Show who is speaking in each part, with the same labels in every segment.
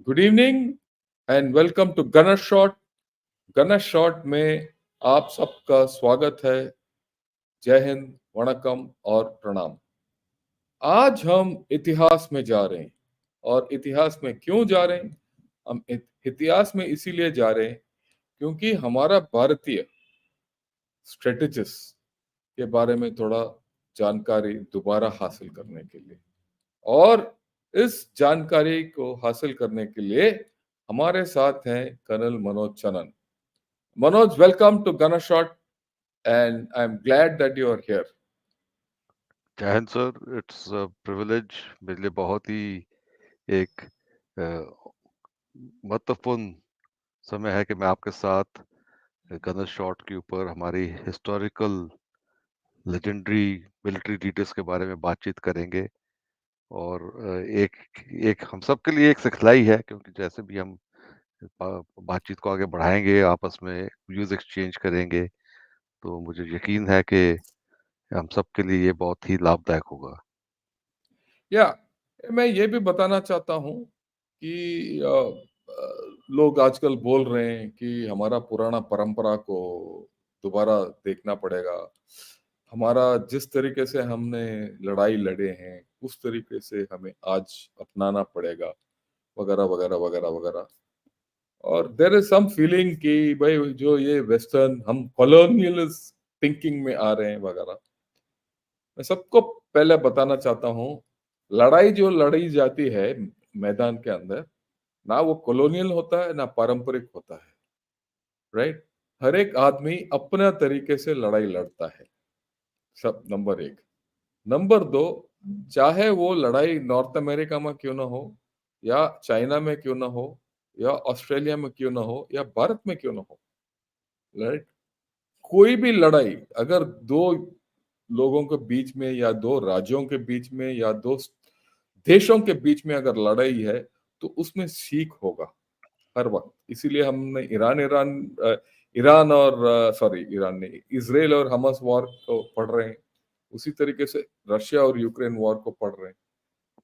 Speaker 1: Good evening and welcome to Gunner Shot. Gunner Shot में आप सबका स्वागत है। जय हिंद, वणकम और प्रणाम। आज हम इतिहास में जा रहे हैं। और इतिहास में क्यों जा रहे हैं? हम इतिहास में इसीलिए जा रहे हैं क्योंकि हमारा भारतीय स्ट्रेटेजिस्ट के बारे में थोड़ा जानकारी दोबारा हासिल करने के लिए, और इस जानकारी को हासिल करने के लिए हमारे साथ हैं colonel Manoj Chanan. Manoj, welcome to Gunner Shot, and I'm glad that you are here.
Speaker 2: जय Hind sir, it's a privilege मेरे लिए। बहुत ही एक महत्वपूर्ण समय है कि मैं आपके साथ गनर शॉट के ऊपर हमारी हिस्टोरिकल लेजेंडरी मिलिट्री लीडर्स के बारे में बातचीत करेंगे। और एक एक हम सब के लिए एक सिखलाई है, क्योंकि जैसे भी हम बातचीत को आगे बढ़ाएंगे, आपस में व्यूज एक्सचेंज करेंगे, तो मुझे यकीन है कि हम सब के लिए ये बहुत ही लाभदायक होगा।
Speaker 1: या मैं ये भी बताना चाहता हूँ कि लोग आजकल बोल रहे हैं कि हमारा पुराना परंपरा को दोबारा देखना पड़ेगा। हमारा जिस तरीके से हमने लड़ाई लड़े हैं उस तरीके से हमें आज अपनाना पड़ेगा, वगैरह वगैरह वगैरह वगैरह। और देर इज सम फीलिंग कि भाई जो ये वेस्टर्न हम कॉलोनियलिस्ट थिंकिंग में आ रहे हैं वगैरह। मैं सबको पहले बताना चाहता हूँ, लड़ाई जो लड़ी जाती है मैदान के अंदर, ना वो कॉलोनियल होता है ना पारंपरिक होता है। राइट? हर एक आदमी अपने तरीके से लड़ाई लड़ता है। सब नंबर एक। नंबर दो, चाहे वो लड़ाई नॉर्थ अमेरिका में क्यों ना हो, या चाइना में क्यों ना हो, या ऑस्ट्रेलिया में क्यों ना हो, या भारत में क्यों ना हो। राइट? कोई भी लड़ाई अगर दो लोगों के बीच में या दो राज्यों के बीच में या दो देशों के बीच में अगर लड़ाई है तो उसमें सीख होगा हर वक्त। इसीलिए हमने ईरान ईरान ईरान और सॉरी ईरान नहीं, इसराइल और हमास वॉर को पढ़ रहे हैं। उसी तरीके से रशिया और यूक्रेन वॉर को पढ़ रहे हैं।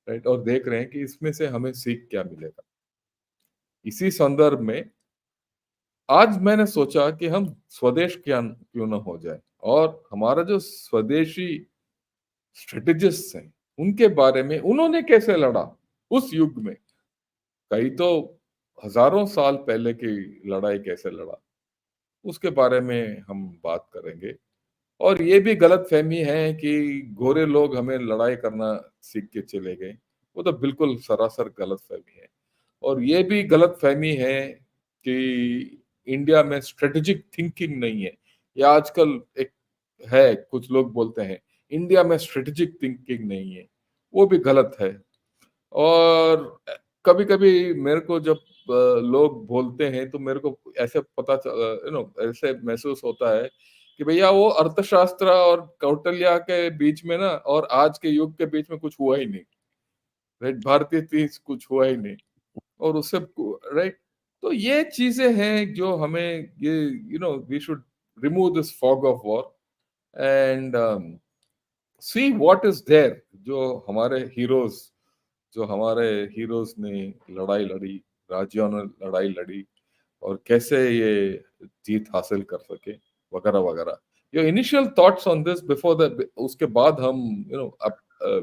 Speaker 1: राइट? और देख रहे हैं कि इसमें से हमें सीख क्या मिलेगा। इसी संदर्भ में आज मैंने सोचा कि हम स्वदेश क्या क्यों ना हो जाए, और हमारा जो स्वदेशी स्ट्रेटेजिस्ट हैं उनके बारे में, उन्होंने कैसे लड़ा उस युग में, कई तो हजारों साल पहले की लड़ाई कैसे लड़ा, उसके बारे में हम बात करेंगे। और ये भी गलत फहमी है कि गोरे लोग हमें लड़ाई करना सीख के चले गए। वो तो बिल्कुल सरासर गलत फहमी है। और ये भी गलत फहमी है कि इंडिया में स्ट्रेटेजिक थिंकिंग नहीं है। या आजकल एक है, कुछ लोग बोलते हैं इंडिया में स्ट्रेटेजिक थिंकिंग नहीं है। वो भी गलत है। और कभी कभी मेरे को जब लोग बोलते हैं तो मेरे को ऐसे ऐसे महसूस होता है कि भैया वो अर्थशास्त्र और कौटिल्य के बीच में ना और आज के युग के बीच में कुछ हुआ ही नहीं। राइट? भारतीय तीज कुछ हुआ ही नहीं। और उससे राइट। तो ये चीजें हैं जो हमें ये we should remove this fog of war and see what is there. जो हमारे हीरोज ने लड़ाई लड़ी, राज्यों ने लड़ाई लड़ी, और कैसे ये जीत हासिल कर सके, वगैरह वगैरह। Your initial thoughts on this before the, उसके बाद हम अब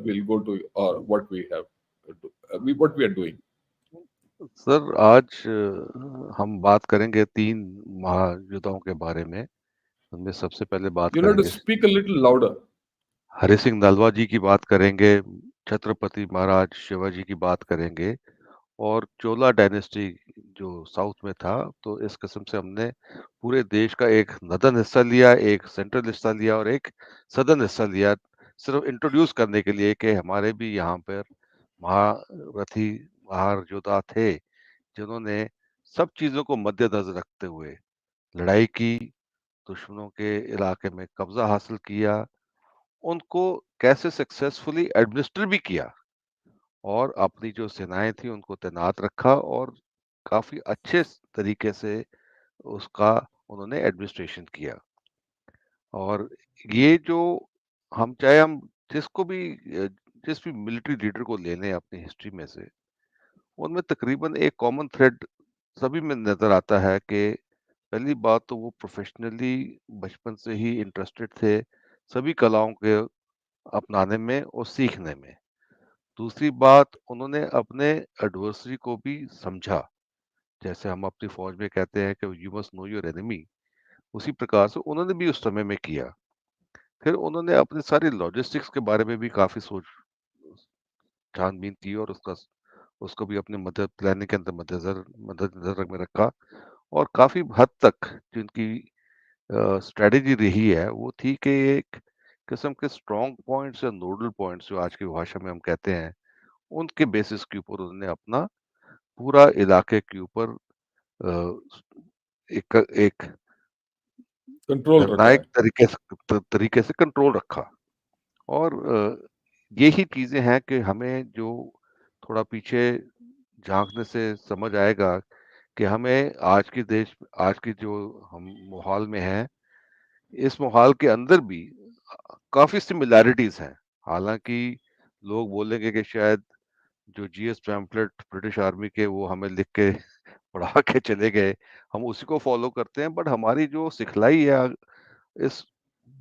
Speaker 1: विल गो टू और what we have what we are doing.
Speaker 2: Sir, आज हम बात करेंगे तीन महायुद्धाओं के बारे में। उनमें सबसे पहले बात
Speaker 1: यू नीड टू
Speaker 2: करेंगे
Speaker 1: speak a little louder.
Speaker 2: Hari Singh Nalwa ji की, बात करेंगे छत्रपति महाराज शिवाजी की, बात करेंगे और चोला डायनेस्टी जो साउथ में था। तो इस किस्म से हमने पूरे देश का एक नदन हिस्सा लिया, एक सेंट्रल हिस्सा लिया और एक सदर्न हिस्सा लिया, सिर्फ इंट्रोड्यूस करने के लिए कि हमारे भी यहाँ पर महारथी महारयोद्धा थे, जिन्होंने सब चीजों को मद्देनजर रखते हुए लड़ाई की, दुश्मनों के इलाके में कब्जा हासिल किया, उनको कैसे सक्सेसफुली एडमिनिस्टर भी किया, और अपनी जो सेनाएं थी उनको तैनात रखा, और काफी अच्छे तरीके से उसका उन्होंने एडमिनिस्ट्रेशन किया। और ये जो हम चाहे हम जिसको भी जिस भी मिलिट्री लीडर को ले लें अपनी हिस्ट्री में से, उनमें तकरीबन एक कॉमन थ्रेड सभी में नज़र आता है कि पहली बात तो वो प्रोफ़ेशनली बचपन से ही इंटरेस्टेड थे, सभी कलाओं के अपनाने में और सीखने में। दूसरी बात, उन्होंने अपने एडवर्सरी को भी समझा। जैसे हम अपनी फ़ौज में कहते हैं कि you must know your enemy, उसी प्रकार से उन्होंने भी उस समय में किया। फिर उन्होंने अपनी सारी लॉजिस्टिक्स के बारे में भी काफ़ी सोच छानबीन की और उसको भी अपने मदद प्लानिंग के अंदर मद्देनज़र में रखा और काफ़ी हद तक जिनकी स्ट्रैटेजी रही है, वो थी कि एक किस्म के स्ट्रॉन्ग पॉइंट्स या नोडल पॉइंट्स जो आज की भाषा में हम कहते हैं, उनके बेसिस के ऊपर उन्होंने अपना पूरा इलाके के ऊपर एक एक
Speaker 1: कंट्रोल रखा
Speaker 2: निर्णायक
Speaker 1: है।
Speaker 2: तरीके से कंट्रोल रखा। और यही चीज़ें हैं कि हमें जो थोड़ा पीछे झाँकने से समझ आएगा कि हमें आज की जो हम माहौल में हैं, इस माहौल के अंदर भी काफ़ी सिमिलैरिटीज़ हैं। हालाँकि लोग बोलेंगे कि शायद जो जीएस पैम्फलेट ब्रिटिश आर्मी के वो हमें लिख के पढ़ा के चले गए, हम उसी को फ़ॉलो करते हैं, बट हमारी जो सिखलाई है इस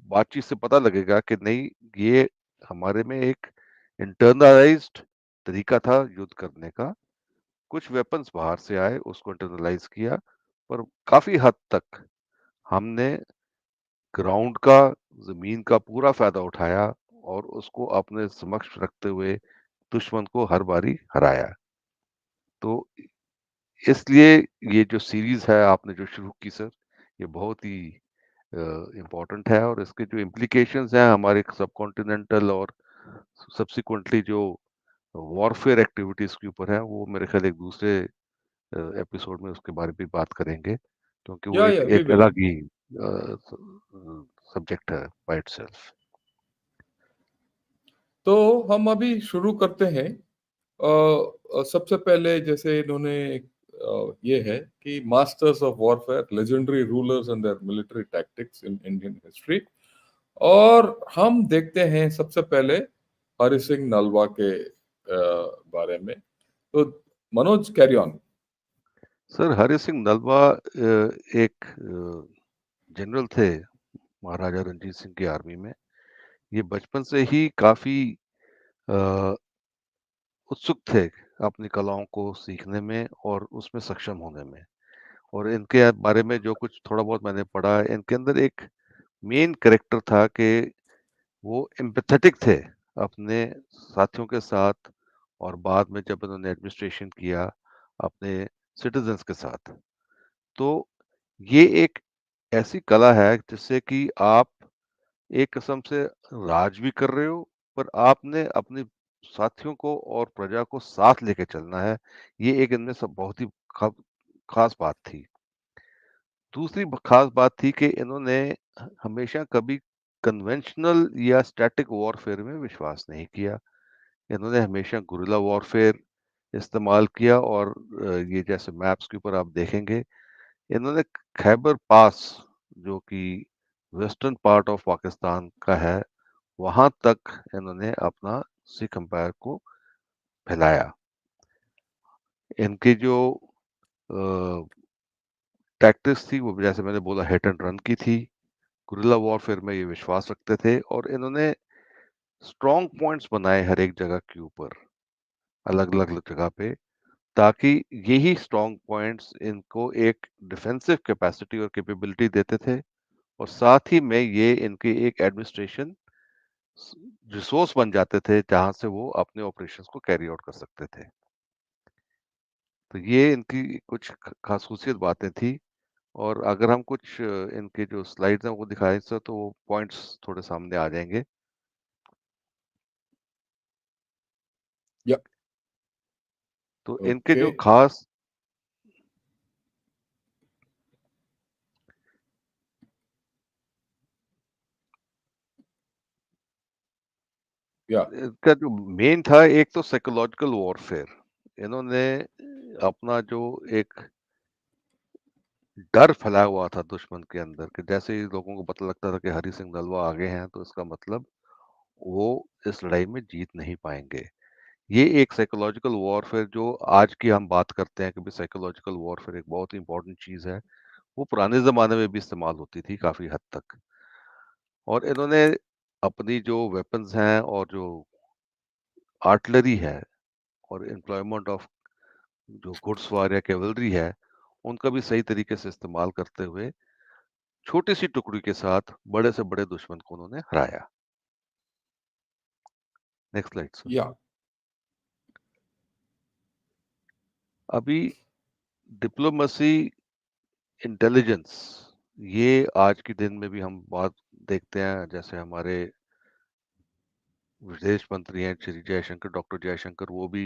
Speaker 2: बातचीत से पता लगेगा कि नहीं, ये हमारे में एक इंटरनलाइज़्ड तरीका था युद्ध करने का। कुछ वेपन्स बाहर से आए, उसको इंटरनलाइज़ किया, पर काफ़ी हद तक हमने ग्राउंड का, ज़मीन का पूरा फ़ायदा उठाया और उसको अपने समक्ष रखते हुए दुश्मन को हर बारी हराया। तो इसलिए ये जो सीरीज़ है आपने जो शुरू की सर, ये बहुत ही इम्पोर्टेंट है और इसके जो इम्प्लीकेशंस हैं हमारे सबकॉन्टिनेंटल और सब्सिक्वेंटली जो वॉरफेयर एक्टिविटीज़ के ऊपर है, वो मेरे ख़्याल एक दूसरे एपिसोड में उसके बारे में भी बात करेंगे, क्योंकि वो
Speaker 1: या
Speaker 2: एक
Speaker 1: वी
Speaker 2: एक
Speaker 1: विल।
Speaker 2: अलग ही सब्जेक्ट है बाय इटसेल्फ।
Speaker 1: तो हम अभी शुरू करते हैं। सबसे पहले जैसे इन्होंने ये है कि masters of warfare, legendary rulers and their military tactics in Indian history. और हम देखते हैं सबसे पहले हरि सिंह नलवा के बारे में। तो Manoj, carry on.
Speaker 2: Sir Hari Singh Nalwa एक जनरल थे महाराजा रणजीत सिंह की आर्मी में। ये बचपन से ही काफ़ी अ, उत्सुक थे अपनी कलाओं को सीखने में और उसमें सक्षम होने में। और इनके बारे में जो कुछ थोड़ा बहुत मैंने पढ़ा, इनके अंदर एक मेन कैरेक्टर था कि वो एम्पैथेटिक थे अपने साथियों के साथ और बाद में जब उन्होंने एडमिनिस्ट्रेशन किया अपने सिटीजन्स के साथ। तो ये एक ऐसी कला है जिससे कि आप एक किस्म से राज भी कर रहे हो, पर आपने अपने साथियों को और प्रजा को साथ लेके चलना है। ये एक इनमें सब बहुत ही ख खास बात थी। दूसरी खास बात थी कि इन्होंने हमेशा कभी कन्वेंशनल या स्टैटिक वॉरफेयर में विश्वास नहीं किया। इन्होंने हमेशा गुरिल्ला वॉरफेयर इस्तेमाल किया और ये जैसे मैप्स के ऊपर आप देखेंगे, इन्होंने खैबर पास जो कि वेस्टर्न पार्ट ऑफ पाकिस्तान का है, वहाँ तक इन्होंने अपना सिख एम्पायर को फैलाया। इनकी जो अ, टैक्टिक्स थी वो जैसे मैंने बोला हिट एंड रन की थी। गुरिल्ला वॉरफेयर में ये विश्वास रखते थे और इन्होंने स्ट्रॉन्ग पॉइंट्स बनाए हर एक जगह के ऊपर, अलग-अलग जगह पे, ताकि यही स्ट्रॉन्ग पॉइंट्स इनको एक डिफेंसिव कैपेसिटी और कैपेबिलिटी देते थे और साथ ही में ये इनकी एक एडमिनिस्ट्रेशन रिसोर्स बन जाते थे जहां से वो अपने ऑपरेशंस को कैरी आउट कर सकते थे। तो ये इनकी कुछ खासूसियत बातें थी और अगर हम कुछ इनके जो स्लाइड्स हैं वो दिखाएं सर, तो वो पॉइंट्स थोड़े सामने आ जाएंगे।
Speaker 1: या
Speaker 2: तो इनके
Speaker 1: ओके।
Speaker 2: जो खास
Speaker 1: या
Speaker 2: इनका जो मेन था, एक तो साइकोलॉजिकल वॉरफेयर। इन्होंने अपना जो एक डर फैलाया हुआ था दुश्मन के अंदर कि जैसे ही लोगों को पता लगता था कि हरि सिंह नलवा आगे हैं, तो इसका मतलब वो इस लड़ाई में जीत नहीं पाएंगे। ये एक साइकोलॉजिकल वॉरफेयर जो आज की हम बात करते हैं कि भाई साइकोलॉजिकल वॉरफेयर एक बहुत ही इंपॉर्टेंट चीज़ है, वो पुराने ज़माने में भी इस्तेमाल होती थी काफ़ी हद तक। और इन्होंने अपनी जो वेपन्स हैं और जो आर्टिलरी है और एम्प्लॉयमेंट ऑफ जो घुड़सवार या कैवलरी है, उनका भी सही तरीके से इस्तेमाल करते हुए छोटी-सी टुकड़ी के साथ बड़े से बड़े दुश्मन को उन्होंने हराया। Next slide sir.
Speaker 1: या
Speaker 2: अभी डिप्लोमेसी, इंटेलिजेंस, ये आज के दिन में भी हम बात देखते हैं, जैसे हमारे विदेश मंत्री हैं श्री जयशंकर, डॉक्टर जयशंकर, वो भी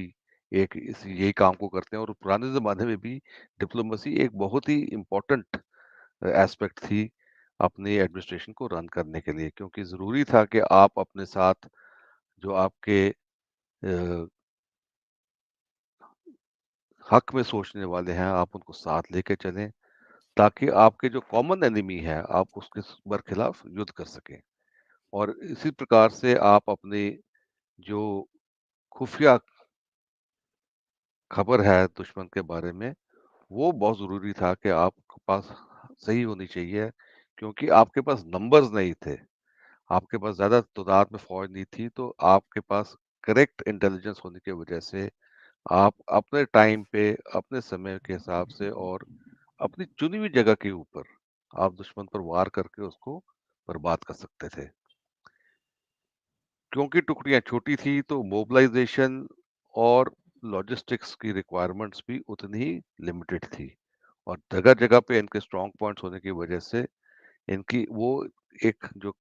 Speaker 2: एक इस यही काम को करते हैं। और पुराने ज़माने में भी डिप्लोमेसी एक बहुत ही इम्पोर्टेंट एस्पेक्ट थी अपनी एडमिनिस्ट्रेशन को रन करने के लिए, क्योंकि ज़रूरी था कि आप अपने साथ जो आपके हक में सोचने वाले हैं, आप उनको साथ लेके चलें, ताकि आपके जो कॉमन एनिमी है, आप उसके बरखिलाफ युद्ध कर सकें। और इसी प्रकार से आप अपनी जो खुफिया खबर है दुश्मन के बारे में, वो बहुत ज़रूरी था कि आपके पास सही होनी चाहिए, क्योंकि आपके पास नंबर्स नहीं थे। आपके पास ज़्यादा तादाद में फ़ौज नहीं थी, तो आपके पास करेक्ट इंटेलिजेंस होने की वजह से आप अपने टाइम पे, अपने समय के हिसाब से और अपनी चुनी हुई जगह के ऊपर आप दुश्मन पर वार करके उसको बर्बाद कर सकते थे। क्योंकि टुकड़ियाँ छोटी थी, तो मोबिलाइज़ेशन और लॉजिस्टिक्स की रिक्वायरमेंट्स भी उतनी ही लिमिटेड थी। और जगह-जगह पे इनके स्ट्रॉन्ग पॉइंट्स होने की वजह से इनकी वो एक जो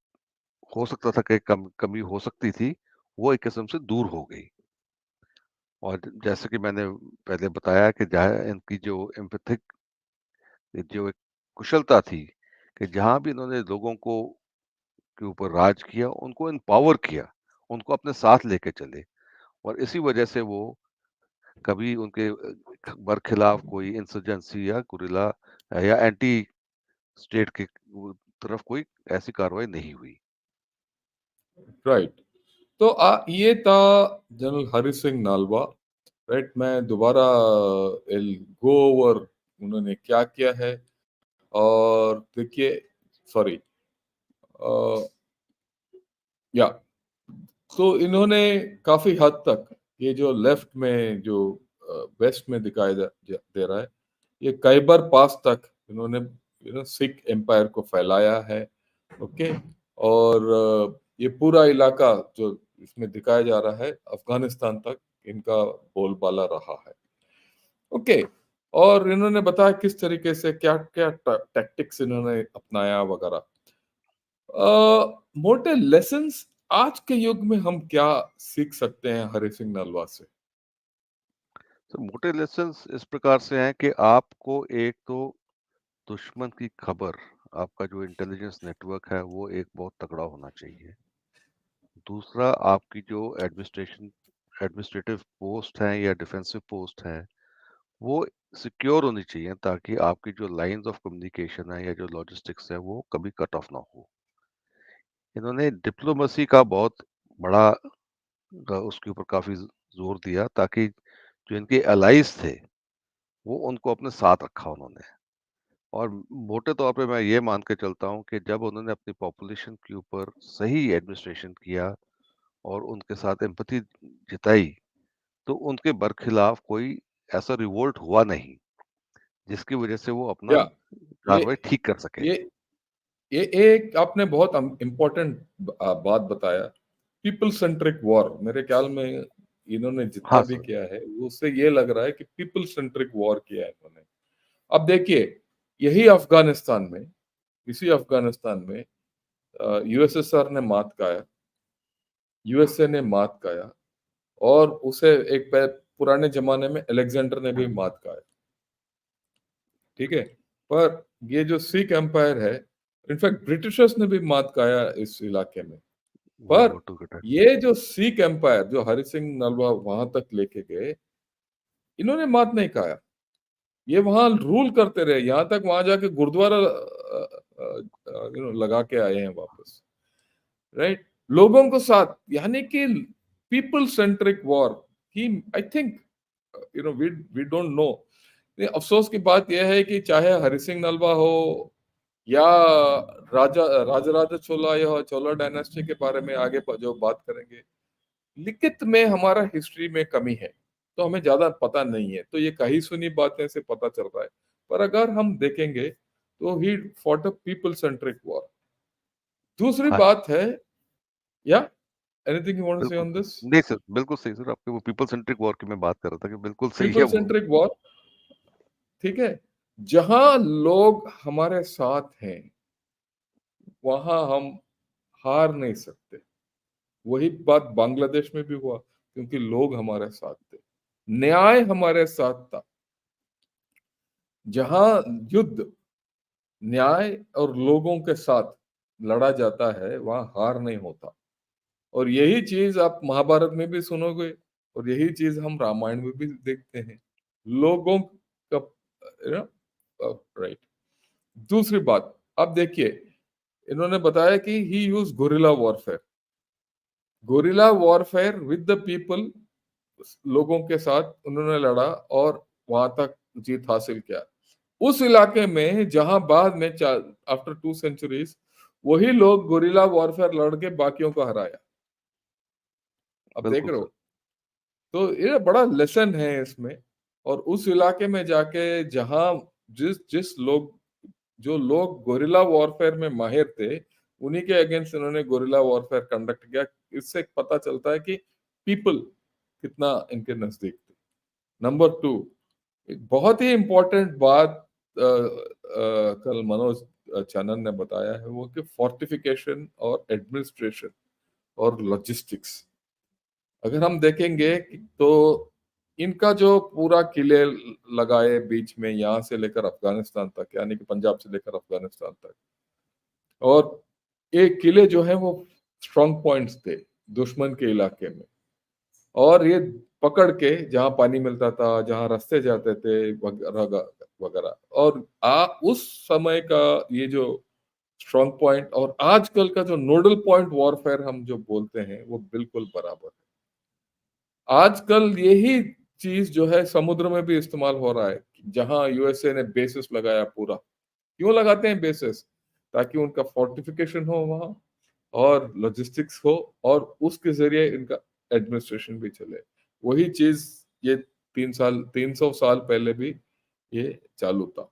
Speaker 2: हो सकता था कि कमी हो सकती थी, वो एक किस्म से दूर हो गई। और जैसे कि मैंने पहले बताया कि जहाँ इनकी जो एम्पैथिक जो एक कुशलता थी, कि जहाँ भी इन्होंने लोगों को के ऊपर राज किया, उनको एम्पावर किया, उनको अपने साथ लेके चले। और इसी वजह से वो कभी उनके बरखिलाफ कोई इंसर्जेंसी या गुरिल्ला या एंटी स्टेट की तरफ कोई ऐसी कार्रवाई नहीं हुई।
Speaker 1: राइट। तो ये था जनरल हरि सिंह नालवा। राइट, मैं दोबारा गो ओवर उन्होंने क्या किया है। और देखिए, सॉरी, या तो इन्होंने काफी हद तक ये जो लेफ्ट में जो वेस्ट में दिखाई दे रहा है, ये खैबर पास तक इन्होंने सिख एम्पायर को फैलाया है। ओके। और ये पूरा इलाका जो इसमें दिखाया जा रहा है, अफगानिस्तान तक इनका बोलबाला रहा है। ओके। और इन्होंने बताया किस तरीके से क्या क्या टैक्टिक्स इन्होंने अपनाया वगैरह। मोटे लेसन्स आज के युग में हम क्या सीख सकते हैं हरि सिंह नलवा से?
Speaker 2: तो मोटे लेसन्स इस प्रकार से हैं कि आपको एक तो दुश्मन की खबर, आपका जो इंटेलिजेंस नेटवर्क है वो एक बहुत तगड़ा होना चाहिए। दूसरा, आपकी जो एडमिनिस्ट्रेटिव पोस्ट है या डिफेंसिव पोस्ट है, वो सिक्योर होनी चाहिए, ताकि आपकी जो लाइंस ऑफ कम्युनिकेशन है या जो लॉजिस्टिक्स है वो कभी कट ऑफ ना हो। इन्होंने डिप्लोमेसी का बहुत बड़ा उसके ऊपर काफी जोर दिया, ताकि जो इनके अलाइज थे वो उनको अपने साथ रखा उन्होंने। और मोटे तौर पे मैं ये मान के चलता हूँ कि जब उन्होंने अपनी पॉपुलेशन के ऊपर सही एडमिनिस्ट्रेशन किया और उनके साथ एम्पैथी जताई, तो उनके बरखिलाफ कोई ऐसा रिवोल्ट हुआ नहीं, जिसकी वजह से वो अपना
Speaker 1: या ये
Speaker 2: कार्रवाई ठीक कर सके।
Speaker 1: ये ये एक आपने बहुत इम्पोर्टेंट बात बताया। पीपल सेंट्रिक वॉर, मेरे ख्याल में इन्होंने जितना
Speaker 2: हाँ
Speaker 1: भी
Speaker 2: सर।
Speaker 1: किया है उससे ये लग रहा है कि पीपल सेंट्रिक वॉर किया है इन्होंने। अब देखिए, यही अफगानिस्तान में, इसी अफगानिस्तान में यूएसएसआर ने मात खाया, यूएसए ने मात खाया, और उसे पुराने जमाने में अलेक्जेंडर ने भी मात खाया। ठीक है। पर ये जो सिख एम्पायर है, इनफैक्ट ब्रिटिशर्स ने भी मात खाया इस इलाके में।
Speaker 2: वर्ल्ड
Speaker 1: पर
Speaker 2: वॉर टू के टाइम।
Speaker 1: ये जो सिख एम्पायर जो हरि सिंह नलवा वहां तक लेके गए, इन्होंने मात नहीं खाया। ये वहां रूल करते रहे, यहां तक वहां जाके गुरुद्वारा लगा के आए हैं वापस। राइट। लोगों को साथ, यानी कि पीपल सेंट्रिक वॉर। ही I think we don't know. अफसोस की बात यह है कि चाहे हरि सिंह नलवा हो या राजराजा चोला या चोला डायनेस्टी के बारे में आगे जो बात करेंगे, लिखित में हमारा हिस्ट्री में कमी है, तो हमें ज्यादा पता नहीं है, तो ये कही सुनी बातें से पता चल रहा है। पर अगर हम देखेंगे तो he fought a people centric war. दूसरी
Speaker 2: हाँ
Speaker 1: बात है, या एनीथिंग यू वांट टू से
Speaker 2: बिल्कुल
Speaker 1: ऑन
Speaker 2: सर,
Speaker 1: दिस?
Speaker 2: नहीं सर, बिल्कुल सही सर, आपके वो पीपल सेंट्रिक वॉर की मैं बात कर रहा था कि बिल्कुल सही है
Speaker 1: पीपल
Speaker 2: वो।
Speaker 1: सेंट्रिक वॉर, ठीक है। जहां लोग हमारे साथ हैं वहां हम हार नहीं सकते। वही बात बांग्लादेश में भी हुआ, क्योंकि लोग हमारे साथ थे, न्याय हमारे साथ था। जहां युद्ध न्याय और लोगों के साथ लड़ा जाता है वहां हार नहीं होता। और यही चीज आप महाभारत में भी सुनोगे, और यही चीज हम रामायण में भी देखते हैं। लोगों का, राइट। दूसरी बात, आप देखिए, इन्होंने बताया कि he use guerrilla warfare. Guerrilla warfare with the people, लोगों के साथ उन्होंने लड़ा और वहां तक जीत हासिल किया। उस इलाके में जहां बाद में आफ्टर 2 सेंचुरीज वही लोग गोरिल्ला वॉरफेयर लड़ के बाकियों को हराया। अब देख
Speaker 2: बिल्कुल
Speaker 1: रहे
Speaker 2: सर।
Speaker 1: हो, तो ये बड़ा लेसन है इसमें। और उस इलाके में जाके जहां जिस जिस लोग जो लोग गोरिल्ला वॉरफेयर में माहिर थे, उन्हीं के अगेंस्ट इन्होंने गोरिल्ला वॉरफेयर कंडक्ट किया। इससे पता चलता है कि पीपल कितना इनके नजदीक थे। नंबर 2, एक बहुत ही इंपॉर्टेंट बात कल मनोज चानन ने बताया है, वो कि फोर्टिफिकेशन और एडमिनिस्ट्रेशन और लॉजिस्टिक्स। अगर हम देखेंगे तो इनका जो पूरा किले लगाए बीच में, यहाँ से लेकर अफगानिस्तान तक, यानी कि पंजाब से लेकर अफगानिस्तान तक, और ये किले जो है वो स्ट्रॉन्ग पॉइंट्स थे दुश्मन के इलाके में। और ये पकड़ के जहां पानी मिलता था, जहां रास्ते जाते थे वगैरह वगैरह। और उस समय का ये जो स्ट्रॉन्ग पॉइंट और आजकल का जो नोडल पॉइंट वॉरफेयर हम जो बोलते हैं, वो बिल्कुल बराबर है। आजकल यही चीज जो है समुद्र में भी इस्तेमाल हो रहा है, जहां यूएसए ने बेसिस लगाया पूरा। क्यों लगाते हैं बेसिस? ताकि उनका फोर्टिफिकेशन हो वहां, और लॉजिस्टिक्स हो, और उसके जरिए इनका एडमिनिस्ट्रेशन भी चले। वही चीज ये 300 साल पहले भी ये चालू था।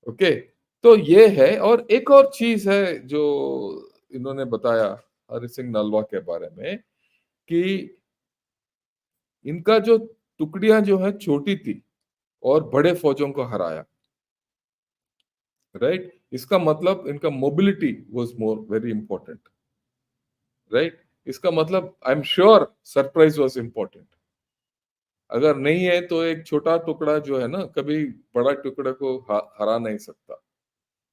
Speaker 1: ओके, तो ये है। और एक और चीज है जो इन्होंने बताया हरि सिंह नलवा के बारे में, कि इनका जो टुकड़ियां जो है छोटी थी और बड़े फौजों को हराया। राइट, इसका मतलब इनका mobility was more very important. Right, इसका मतलब I am sure surprise was important. अगर नहीं है तो एक छोटा टुकड़ा जो है ना, कभी बड़ा टुकड़ा को हरा नहीं सकता।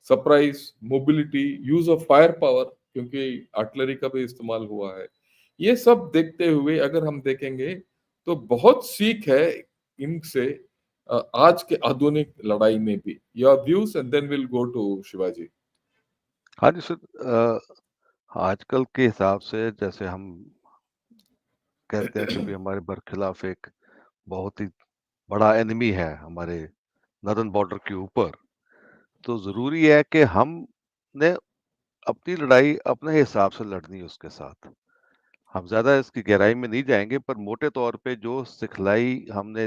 Speaker 1: Surprise, mobility, use of fire power, क्योंकि आर्टिलरी का भी इस्तेमाल हुआ है। ये सब देखते हुए अगर हम देखेंगे तो बहुत सीख है इनसे आज के आधुनिक लड़ाई में भी। Your views and then will go to Shivaji.
Speaker 2: हाँ जी सर, आजकल के हिसाब से जैसे हम कहते हैं कि भाई हमारे बरखिलाफ एक बहुत ही बड़ा एनिमी है हमारे नदन बॉर्डर के ऊपर, तो जरूरी है कि हमने अपनी लड़ाई अपने हिसाब से लड़नी है उसके साथ। हम ज्यादा इसकी गहराई में नहीं जाएंगे, पर मोटे तौर पे जो सिखलाई हमने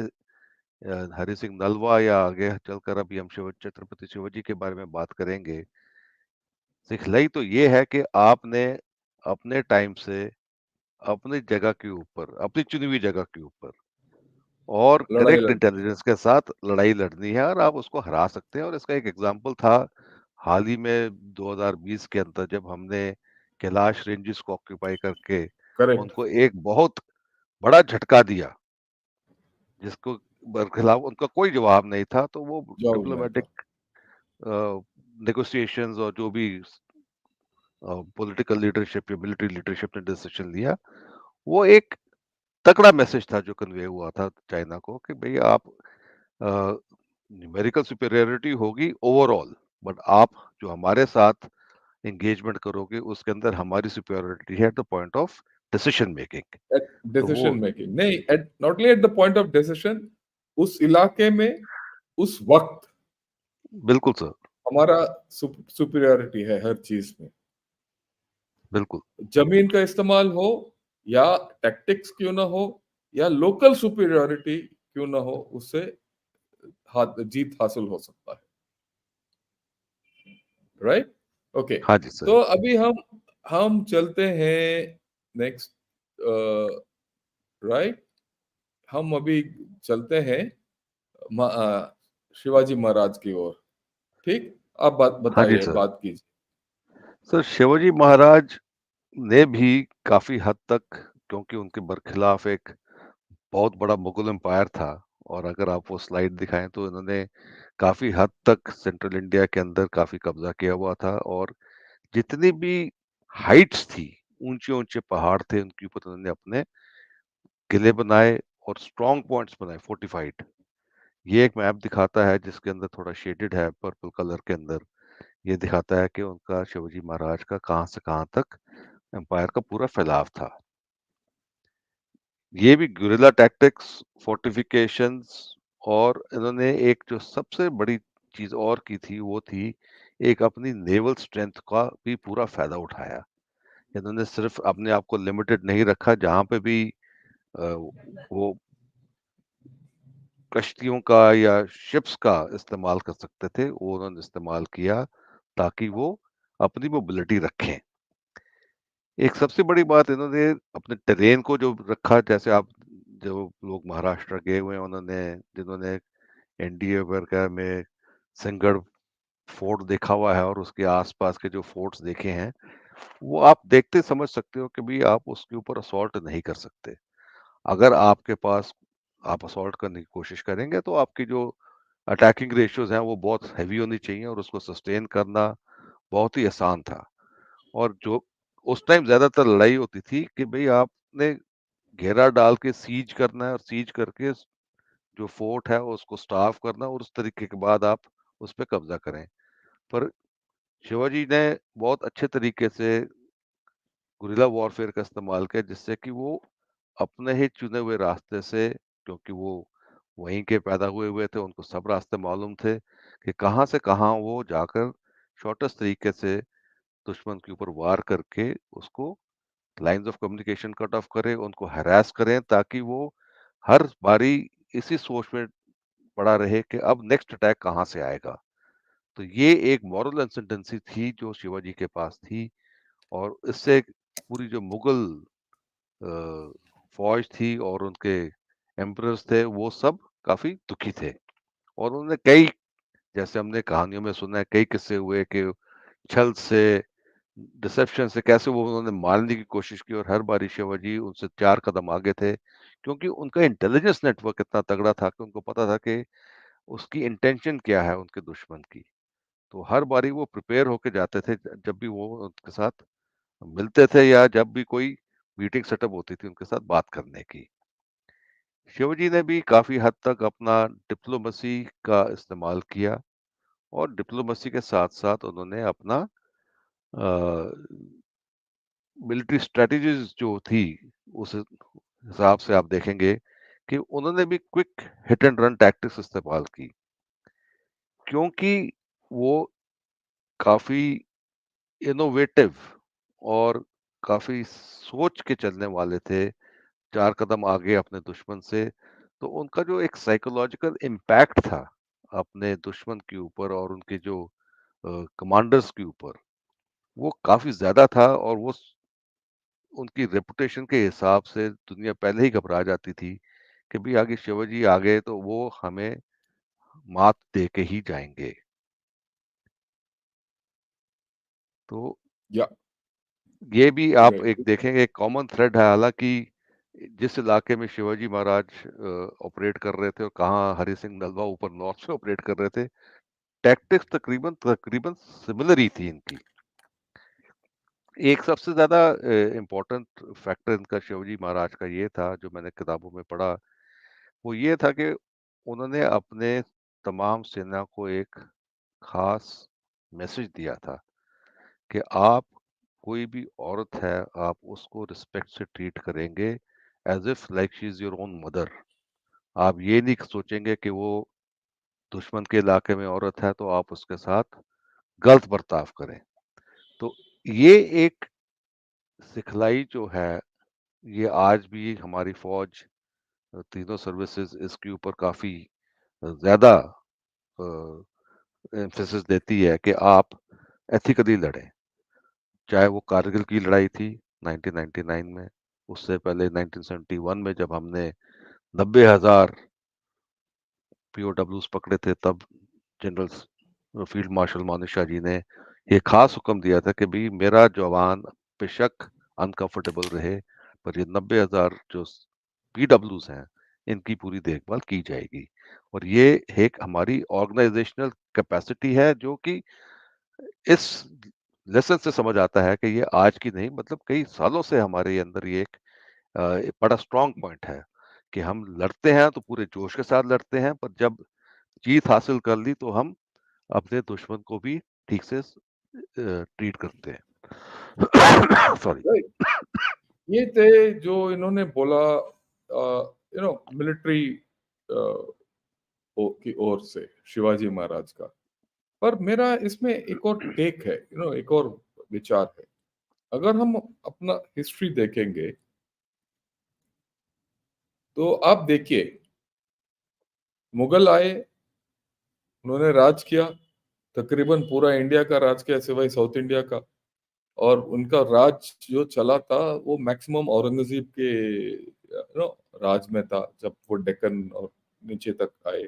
Speaker 2: हरि सिंह नलवा या आगे चलकर अभी हम छत्रपति शिवाजी के बारे में बात करेंगे, सिखलाई तो ये है कि आपने अपने टाइम से अपनी जगह के ऊपर, अपनी चुनी हुई जगह के ऊपर और
Speaker 1: लड़ाई
Speaker 2: करेक्ट
Speaker 1: लड़नी।
Speaker 2: इंटेलिजेंस के साथ लड़ाई लड़नी है, और आप उसको हरा सकते हैं। और इसका एक एग्जांपल था हाल ही में 2020 के अंदर, जब हमने कैलाश रेंजेस को ऑक्यूपाई करके
Speaker 1: करेक्ट।
Speaker 2: उनको एक बहुत बड़ा झटका दिया, जिसको खिलाफ उनका कोई जवाब नहीं था। तो वो
Speaker 1: जवाब नहीं था।
Speaker 2: डिप्लोमेटिक नेगोशिएशंस और जो भी पॉलिटिकल लीडरशिप या मिलिट्री लीडरशिप ने डिसीजन लिया, वो एक तगड़ा मैसेज था जो कन्वे हुआ था चाइना को कि भाई आप न्यूमेरिकल सुपेरियरिटी होगी ओवरऑल, बट आप जो हमारे साथ एंगेजमेंट करोगे उसके अंदर हमारी सुपेरियरिटी है at the point of decision making.
Speaker 1: At
Speaker 2: तो वो
Speaker 1: डिसीजन मेकिंग नहीं, at not only at the point of decision, उस इलाके में उस वक्त
Speaker 2: बिल्कुल सर,
Speaker 1: हमारा सुपीरियरिटी है हर चीज में।
Speaker 2: बिल्कुल।
Speaker 1: जमीन का इस्तेमाल हो या टैक्टिक्स क्यों ना हो या लोकल सुपीरियरिटी क्यों ना हो, उससे जीत हासिल हो सकता है। Right, okay.
Speaker 2: हाँ जी सर।
Speaker 1: तो अभी हम चलते हैं नेक्स्ट, राइट, हम अभी चलते हैं शिवाजी महाराज की ओर। ठीक, आप
Speaker 2: हाँ जी
Speaker 1: बताइए,
Speaker 2: सर।
Speaker 1: बात कीजिए।
Speaker 2: सर शिवाजी महाराज ने भी काफी हद तक, क्योंकि उनके बरखिलाफ एक बहुत बड़ा मुगल एम्पायर था, और अगर आप वो स्लाइड दिखाएं तो इन्होंने काफी हद तक सेंट्रल इंडिया के अंदर काफी कब्जा किया हुआ था, और जितनी भी हाइट्स थी, ऊंचे ऊंचे पहाड़ थे, उनके ऊपर उन्होंने अपने किले बनाए और स्ट्रॉन्ग पॉइंट्स बनाए, फोर्टिफाइड। ये एक मैप दिखाता है जिसके अंदर थोड़ा शेडेड है पर्पल कलर के अंदर। ये दिखाता है कि उनका, शिवाजी महाराज का, कहाँ से कहाँ तक एम्पायर का पूरा फैलाव था। ये भी गुरिल्ला टैक्टिक्स, फोर्टिफिकेशंस, और इन्होंने एक जो सबसे बड़ी चीज और की थी वो थी एक अपनी नेवल स्ट्रेंथ का भी पूरा फायदा उठाया। इन्होंने सिर्फ अपने आप को लिमिटेड नहीं रखा, जहां पे भी वो कश्तियों का या शिप्स का इस्तेमाल कर सकते थे, वो उन्होंने इस्तेमाल किया ताकि वो अपनी मोबिलिटी रखें। एक सबसे बड़ी बात, इन्होंने अपने टेरेन को जो रखा, जैसे आप, जो लोग महाराष्ट्र गए हुए हैं, उन्होंने, जिन्होंने एनडीए वगैरह में सिंहगढ़ फोर्ट देखा हुआ है और उसके आसपास के जो फोर्ट्स देखे हैं, वो आप देखते समझ सकते हो कि भाई आप उसके ऊपर असॉल्ट नहीं कर सकते। अगर आपके पास, आप असॉल्ट करने की कोशिश करेंगे तो आपकी जो अटैकिंग रेशियोज हैं वो बहुत हैवी होनी चाहिए, और उसको सस्टेन करना बहुत ही आसान था। और जो उस टाइम ज्यादातर लड़ाई होती थी कि भाई आपने घेरा डाल के सीज करना है, और सीज करके जो फोर्ट है उसको स्टाफ करना, और उस तरीके के बाद आप उस पर कब्जा करें। पर शिवाजी ने बहुत अच्छे तरीके से गुरिल्ला वॉरफेयर का इस्तेमाल किया, जिससे कि वो अपने ही चुने हुए रास्ते से, क्योंकि वो वहीं के पैदा हुए हुए थे, उनको सब रास्ते मालूम थे कि कहाँ से कहाँ वो जाकर शॉर्टेस्ट तरीके से दुश्मन के ऊपर वार करके उसको lines of communication cut off करें, उनको हरास करें, ताकि वो हर बारी इसी सोच में पड़ा रहे कि अब नेक्स्ट अटैक कहाँ से आएगा। तो ये एक मॉरल एसेंडेंसी थी जो शिवाजी के पास थी, और इससे पूरी जो मुगल फौज थी और उनके एम्परर्स थे, वो सब काफी दुखी थे। और उन्होंने कई, जैसे हमने कहानियों में सुना है, कई किस्से हुए कि छल से, डिसेप्शन से कैसे वो उन्होंने मारने की कोशिश की, और हर बारी शिवाजी उनसे 4 कदम आगे थे, क्योंकि उनका इंटेलिजेंस नेटवर्क इतना तगड़ा था कि उनको पता था कि उसकी इंटेंशन क्या है उनके दुश्मन की। तो हर बारी वो प्रिपेयर होके जाते थे, जब भी वो उनके साथ मिलते थे या जब भी कोई मीटिंग सेटअप होती थी उनके साथ बात करने की। शिवाजी ने भी काफी हद तक अपना डिप्लोमेसी का इस्तेमाल किया, और डिप्लोमेसी के साथ साथ उन्होंने अपना मिलिट्री स्ट्रेटजीज जो थी, उस हिसाब से आप देखेंगे कि उन्होंने भी quick hit and run tactics इस्तेमाल की, क्योंकि वो काफी इनोवेटिव और काफी सोच के चलने वाले थे, 4 कदम आगे अपने दुश्मन से। तो उनका जो एक साइकोलॉजिकल इम्पैक्ट था अपने दुश्मन के ऊपर और उनके जो कमांडर्स के ऊपर, वो काफी ज्यादा था, और वो उनकी रेपुटेशन के हिसाब से दुनिया पहले ही घबरा जाती थी कि भाई आगे शिवाजी आ गए तो वो हमें मात दे के ही जाएंगे। तो
Speaker 1: या
Speaker 2: ये भी आप एक
Speaker 1: ग्रेट।
Speaker 2: देखेंगे, एक कॉमन थ्रेड है, हालांकि जिस इलाके में शिवाजी महाराज ऑपरेट कर रहे थे और कहाँ हरि सिंह नलवा ऊपर नॉर्थ में ऑपरेट कर रहे थे, टैक्टिक्स तकरीबन तकरीबन सिमिलर ही थी इनकी। एक सबसे ज्यादा इम्पोर्टेंट फैक्टर इनका शिवाजी महाराज का ये था, जो मैंने किताबों में पढ़ा, वो ये था कि उन्होंने अपने तमाम सेना को एक खास मैसेज दिया था कि आप कोई भी औरत है, आप उसको रिस्पेक्ट से ट्रीट करेंगे as if like she is your own mother. आप ये नहीं सोचेंगे कि वो दुश्मन के इलाके में औरत है तो आप उसके साथ गलत बर्ताव करें। तो ये एक सिखलाई जो है, ये आज भी हमारी फ़ौज तीनों सर्विसेज़ इसके ऊपर काफ़ी ज़्यादा अ, एम्फेसिस देती है कि आप एथिकली लड़ें। चाहे वो कारगिल की लड़ाई थी 1999 में, उससे पहले 1971 में जब हमने 90,000 पीओडब्ल्यूज़ पकड़े थे, तब जनरल फील्ड मार्शल मानेकशॉ जी ने ये खास हुक्म दिया था कि भई मेरा जवान बेशक अनकंफर्टेबल रहे, पर ये 90,000 जो पीडब्ल्यूज़ हैं, इनकी पूरी देखभाल की जाएगी। और ये एक हमारी ऑर्गेनाइजेशनल कैपेसिटी है जो कि इस लेसन से समझ आता है कि ये आज की नहीं, मतलब कई सालों से हमारे अंदर ये एक बड़ा स्ट्रॉन्ग पॉइंट है कि हम लड़ते हैं तो पूरे जोश के साथ लड़ते हैं, पर जब जीत हासिल कर ली तो हम अपने दुश्मन को भी ठीक से ट्रीट करते हैं। सॉरी।
Speaker 1: राइट। ये थे जो इन्होंने बोला मिलिट्री की ओर से शिवाजी महाराज का। पर मेरा इसमें एक और टेक है, एक और विचार है। अगर हम अपना हिस्ट्री देखेंगे तो आप देखिए, मुगल आए, उन्होंने राज किया, तकरीबन पूरा इंडिया का राज किया सिवाय साउथ इंडिया का। और उनका राज जो चला था वो मैक्सिमम औरंगजेब के राज में था, जब वो डेक्कन और नीचे तक आए।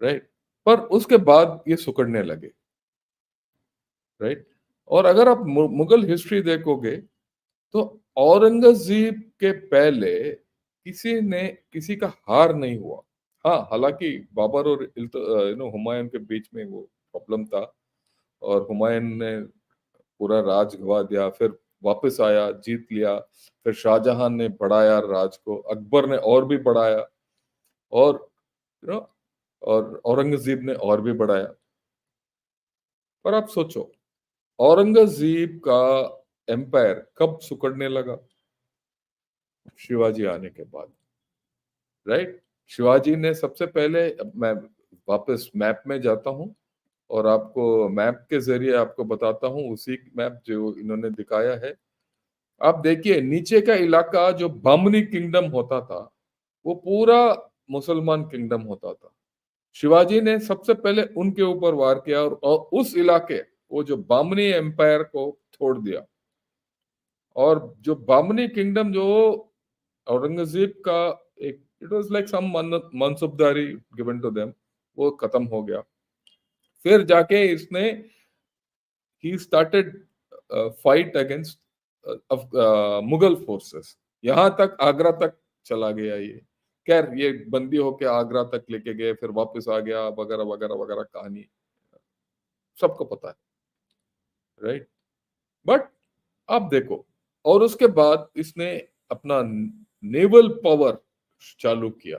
Speaker 1: राइट। पर उसके बाद ये सुकड़ने लगे। राइट। और अगर आप मुगल हिस्ट्री देखोगे तो औरंगजेब के पहले किसी का हार नहीं हुआ। हाँ, हालांकि बाबर और हुमायूं के बीच में वो प्रॉब्लम था, और हुमायूं ने पूरा राज गवा दिया, फिर वापस आया, जीत लिया। फिर शाहजहां ने बढ़ाया राज को, अकबर ने और भी बढ़ाया, और यू नो और औरंगजेब ने और भी बढ़ाया। पर आप सोचो, औरंगजेब का एम्पायर कब सुकड़ने लगा? शिवाजी आने के बाद। राइट। शिवाजी ने सबसे पहले, मैं वापस मैप में जाता हूँ और आपको मैप के जरिए आपको बताता हूँ, उसी मैप जो इन्होंने दिखाया है। आप देखिए, नीचे का इलाका जो बामनी किंगडम होता था, वो पूरा मुसलमान किंगडम होता था। शिवाजी ने सबसे पहले उनके ऊपर वार किया, और उस इलाके, वो जो बामनी एम्पायर को छोड़ दिया। और जो बामनी किंगडम जो औरंगजेब का एक, इट वाज लाइक सम मनसबदारी गिवन टू देम, वो खत्म हो गया। फिर जाके इसने ही started fight against Mughal forces. यहां तक आगरा तक चला गया ये। खैर, ये बंदी होके आगरा तक लेके गए, फिर वापस आ गया, वगैरह वगैरह वगैरह, कहानी सबको पता है। राइट। बट आप देखो, और उसके बाद इसने अपना नेवल पावर चालू किया।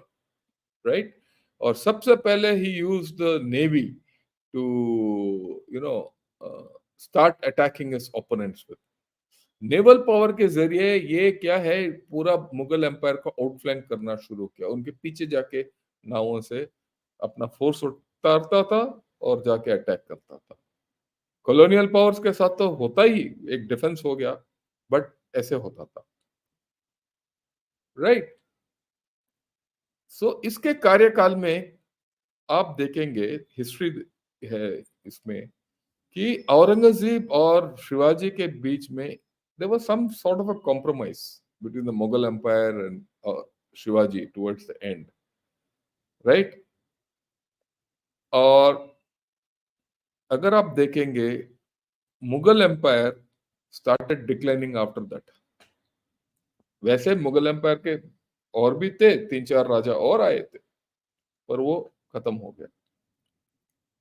Speaker 1: राइट। और सबसे पहले he use the navy to you know start attacking his opponents with naval power के जरिए। ये क्या है, पूरा मुगल एम्पायर को आउटफ्लैंक करना शुरू किया, उनके पीछे जाके नावों से अपना फोर्स उतारता था और जाके अटैक करता था। कॉलोनियल पावर्स के साथ तो होता ही, एक डिफेंस हो गया, बट ऐसे होता था। राइट। सो इसके कार्यकाल में आप देखेंगे, हिस्ट्री है इसमें, कि औरंगजेब और शिवाजी के बीच में there was some sort of a compromise between the Mughal empire and Shivaji towards the end. Right. और अगर आप देखेंगे, Mughal empire started declining after that. वैसे मुगल एम्पायर के और भी थे, तीन चार राजा और आए थे, पर वो खत्म हो गया।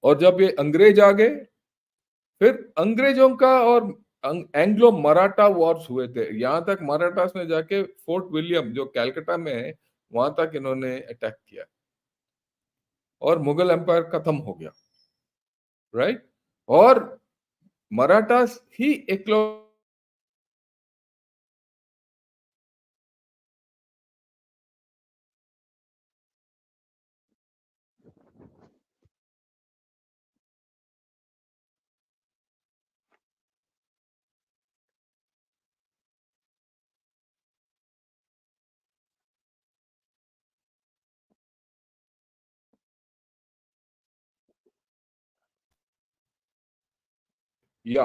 Speaker 1: और जब ये अंग्रेज आ गए, फिर अंग्रेजों का और एंग्लो मराठा वॉर्स हुए थे। यहां तक मराठास ने जाके फोर्ट विलियम जो कैलकाटा में है, वहां तक इन्होंने अटैक किया, और मुगल एम्पायर खत्म हो गया। राइट। और मराठास ही एकलो या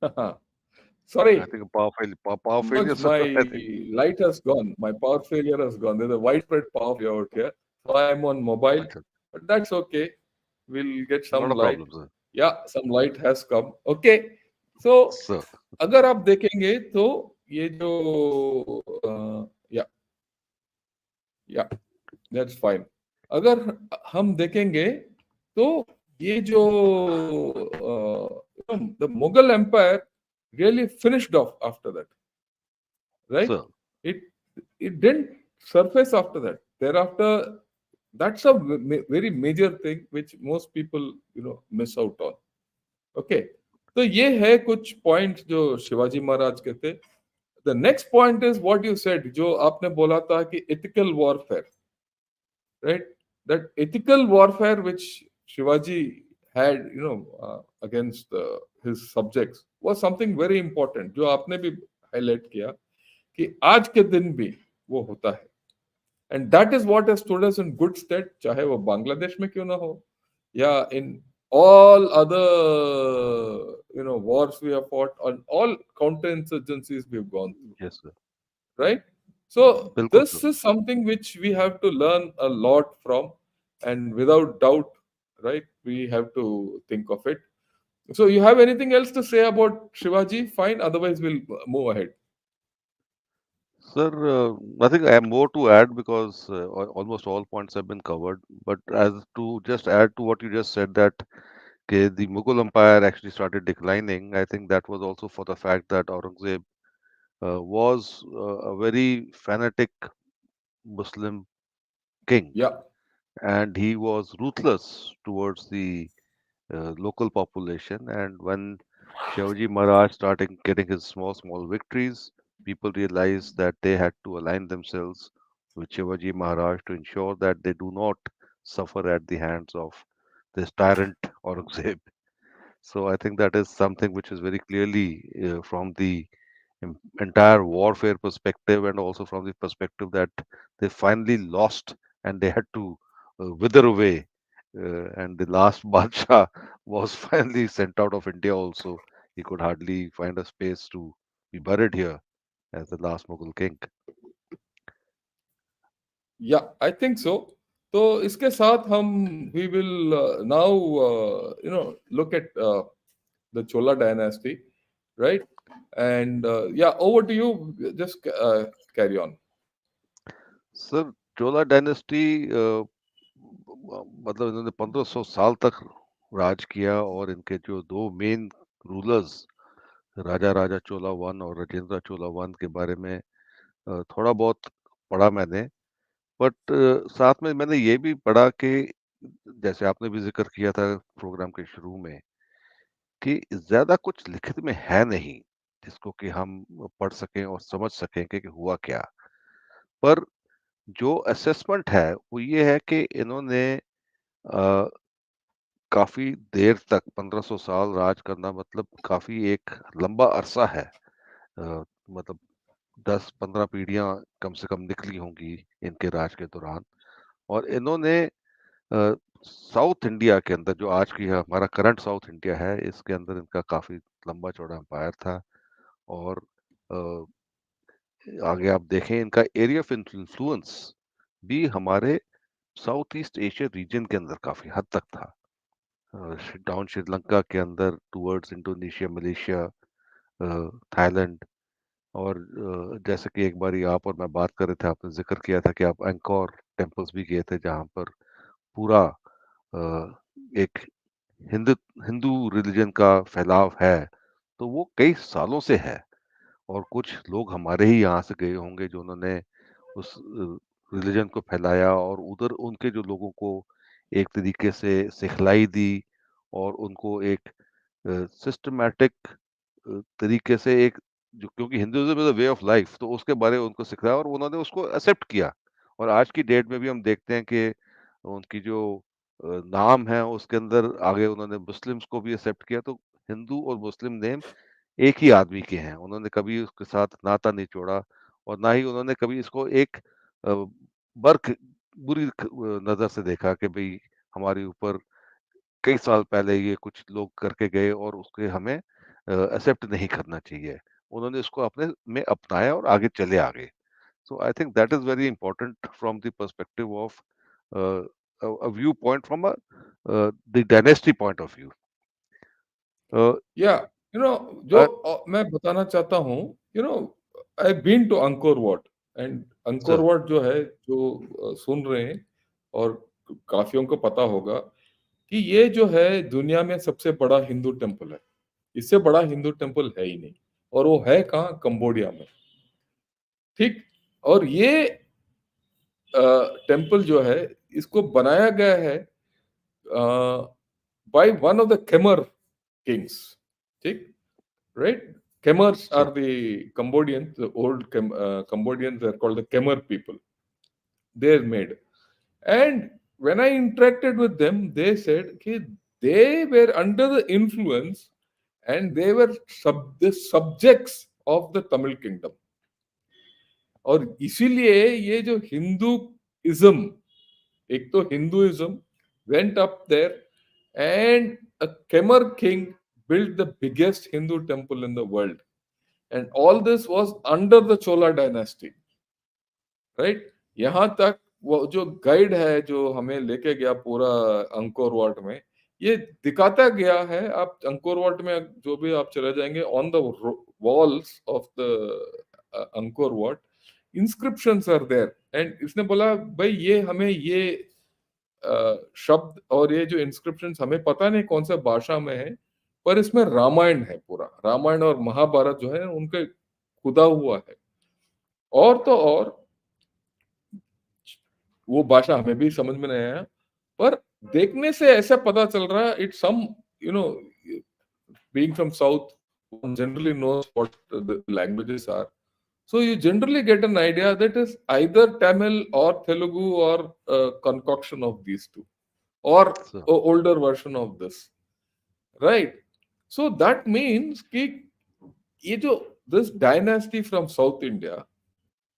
Speaker 2: I
Speaker 1: sorry,
Speaker 2: think power failure,
Speaker 1: Manoj,
Speaker 2: sir.
Speaker 1: my
Speaker 2: I think.
Speaker 1: light has gone. My power failure has gone. There's a widespread power failure out here. So I'm on mobile,
Speaker 2: Acha,
Speaker 1: but that's okay. We'll get
Speaker 2: not
Speaker 1: some
Speaker 2: a
Speaker 1: light.
Speaker 2: problem, sir.
Speaker 1: Yeah, some light has come. Okay. So
Speaker 2: Sir,
Speaker 1: अगर आप देखेंगे तो ये जो या या that's fine. अगर हम देखेंगे तो ये जो the Mughal empire really finished off after that, right?
Speaker 2: sir,
Speaker 1: It it didn't surface after that. Thereafter, that's a very major thing which most people miss out on. Okay, तो ये है कुछ पॉइंट्स जो शिवाजी महाराज के थे. The next point is what you said, जो आपने बोला था कि ethical warfare, right? That ethical warfare which Shivaji had, against his subjects was something very important, जो आपने भी highlight किया कि आज के दिन भी वो होता है. And that is what has stood us in good stead, चाहे वो बांग्लादेश में क्यों ना हो या in all other wars we have fought, on all counterinsurgencies we've gone through,
Speaker 2: yes, sir.
Speaker 1: right? So
Speaker 2: बिल्कुल,
Speaker 1: this
Speaker 2: sir.
Speaker 1: is something which we have to learn a lot from, and without doubt, right, we have to think of it. So you have anything else to say about Shivaji? Fine, otherwise we'll move ahead.
Speaker 2: Sir, nothing I have more to add because almost all points have been covered. But as to just add to what you just said that okay, the Mughal Empire actually started declining, I think that was also for the fact that Aurangzeb was a very fanatic Muslim king,
Speaker 1: Yeah,
Speaker 2: and he was ruthless towards the local population. And when Shivaji Maharaj started getting his small victories, people realized that they had to align themselves with Shivaji Maharaj to ensure that they do not suffer at the hands of this tyrant Aurangzeb. So I think that is something which is very clearly from the entire warfare perspective and also from the perspective that they finally lost and they had to wither away. And the last Badshah was finally sent out of India also. He could hardly find a space to be buried here as the last Mughal king.
Speaker 1: yeah, I think so. तो इसके साथ हम we will now look at the Chola dynasty, right? And yeah, over to you. Just carry on.
Speaker 2: Sir Chola dynasty मतलब इन्होंने 1500 साल तक राज किया और इनके जो दो मेन रूलर्स राजा राजा चोला वन और राजेंद्र चोला वन के बारे में थोड़ा बहुत पढ़ा मैंने. बट साथ में मैंने ये भी पढ़ा कि जैसे आपने भी जिक्र किया था प्रोग्राम के शुरू में कि ज्यादा कुछ लिखित में है नहीं जिसको कि हम पढ़ सकें और समझ सकें कि हुआ क्या. पर जो असेसमेंट है वो ये है कि इन्होंने अ, काफी देर तक 1500 साल राज करना मतलब काफी एक लंबा अरसा है. मतलब 10-15 पीढ़ियां कम से कम निकली होंगी इनके राज के दौरान. और इन्होंने साउथ इंडिया के अंदर जो आज की हमारा करंट साउथ इंडिया है इसके अंदर इनका काफी लंबा चौड़ा एम्पायर था. और अ, आगे आप देखें इनका एरिया ऑफ इन्फ्लुएंस भी हमारे साउथ ईस्ट एशिया रीजन के अंदर काफी हद तक था. डाउन श्रीलंका के अंदर टुवर्ड्स इंडोनेशिया, मलेशिया, थाईलैंड. और जैसे कि एक बारी आप और मैं बात कर रहे थे, आपने जिक्र किया था कि आप एंकोर टेम्पल्स भी गए थे जहाँ पर पूरा एक हिंदू हिंदू रिलीजन का फैलाव है. तो वो कई सालों से है और कुछ लोग हमारे ही यहाँ से गए होंगे जो उन्होंने उस रिलीजन को फैलाया और उधर उनके जो लोगों को एक तरीके से सिखलाई दी और उनको एक सिस्टमैटिक तरीके से एक जो क्योंकि Hinduism is a way of life तो उसके बारे में उनको सिखाया और उन्होंने उसको एक्सेप्ट किया। और आज की डेट में भी हम देखते हैं कि उनकी जो नाम है उसके अंदर आगे उन्होंने मुस्लिम्स को भी एक्सेप्ट किया तो हिंदू और मुस्लिम नेम एक ही आदमी के हैं। उन्होंने कभी उसके साथ नाता नहीं जोड़ा और ना ही उन्होंने कभी इसको एक अ, बर्क बुरी नज़र से देखा कि भई हमारे ऊपर कई साल पहले ये कुछ लोग करके गए और उसके हमें एक्सेप्ट नहीं करना चाहिए। उन्होंने इसको अपने में अपनाया और आगे चले आ गए। So I think that is very important from the perspective of uh, a viewpoint from a the dynasty point of view. Uh,
Speaker 1: या जो
Speaker 2: uh,
Speaker 1: मैं बताना चाहता हूँ, I been to Angkor Wat, and Angkor
Speaker 2: sir,
Speaker 1: Wat जो है, जो सुन रहे हैं और काफियों को पता होगा कि ये जो है दुनिया में सबसे बड़ा हिंदू टेम्पल है। इससे बड़ा हिंदू टेम्पल है ही नहीं। और वो है कहाँ? कंबोडिया में। ठीक। और ये टेम्पल जो है, इसको बनाया गया है by one of the Khmer kings. ठीक। Right? Khmers are
Speaker 2: sir,
Speaker 1: the Cambodians, the old Cambodians are called the Khmer people. They're made. And when I interacted with them, they said कि they were under the influence and they were the subjects of the Tamil kingdom. और इसीलिए ये जो Hinduism, एक तो Hinduism went up there and a Khmer king built the biggest Hindu temple in the world. And all this was under the Chola dynasty, right? यहाँ तक वो जो गाइड है जो हमें लेके गया पूरा अंकोर वाट में, ये दिखाता गया है। आप अंकोर वाट में जो भी आप चले जाएंगे, on the walls of the Angkor Wat inscriptions are there. And इसने बोला भाई ये हमें ये शब्द और ये जो इंस्क्रिप्शंस हमें पता नहीं कौन सा भाषा में है, पर इसमें रामायण है। पूरा रामायण और महाभारत जो है उनके खुदा हुआ है। और तो और वो भाषा हमें भी समझ में नहीं आया, पर देखने से ऐसा पता चल रहा है it's some, you know being from south, one generally knows what the languages are. So you generally get an idea that is either Tamil or Telugu or a concoction of these two, or
Speaker 2: sir,
Speaker 1: a older version of this, right? So that means कि ये जो this dynasty from South India,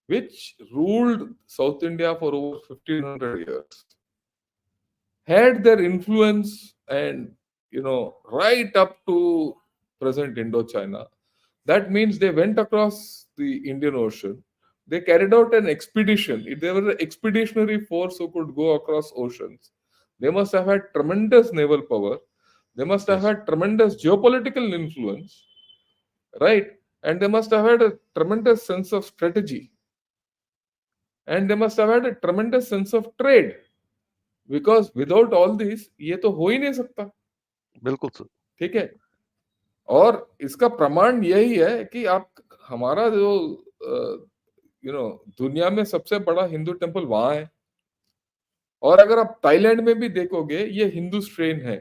Speaker 1: which ruled South India for over 1500 years, had their influence, and right up to present Indochina. That means they went across the Indian Ocean. They carried out an expedition. If they were an expeditionary force who could go across oceans, they must have had tremendous naval power. They must have
Speaker 2: yes,
Speaker 1: had tremendous geopolitical influence, right? And they must have had a tremendous sense of strategy. And they must have had a tremendous sense of trade. Because without all this ये तो हो ही नहीं सकता।
Speaker 2: बिल्कुल sir,
Speaker 1: ठीक है। और इसका प्रमाण यही है कि आप, हमारा जो दुनिया में सबसे बड़ा हिंदू टेम्पल वहां है। और अगर आप थाईलैंड में भी देखोगे, ये हिंदू स्ट्रेन है,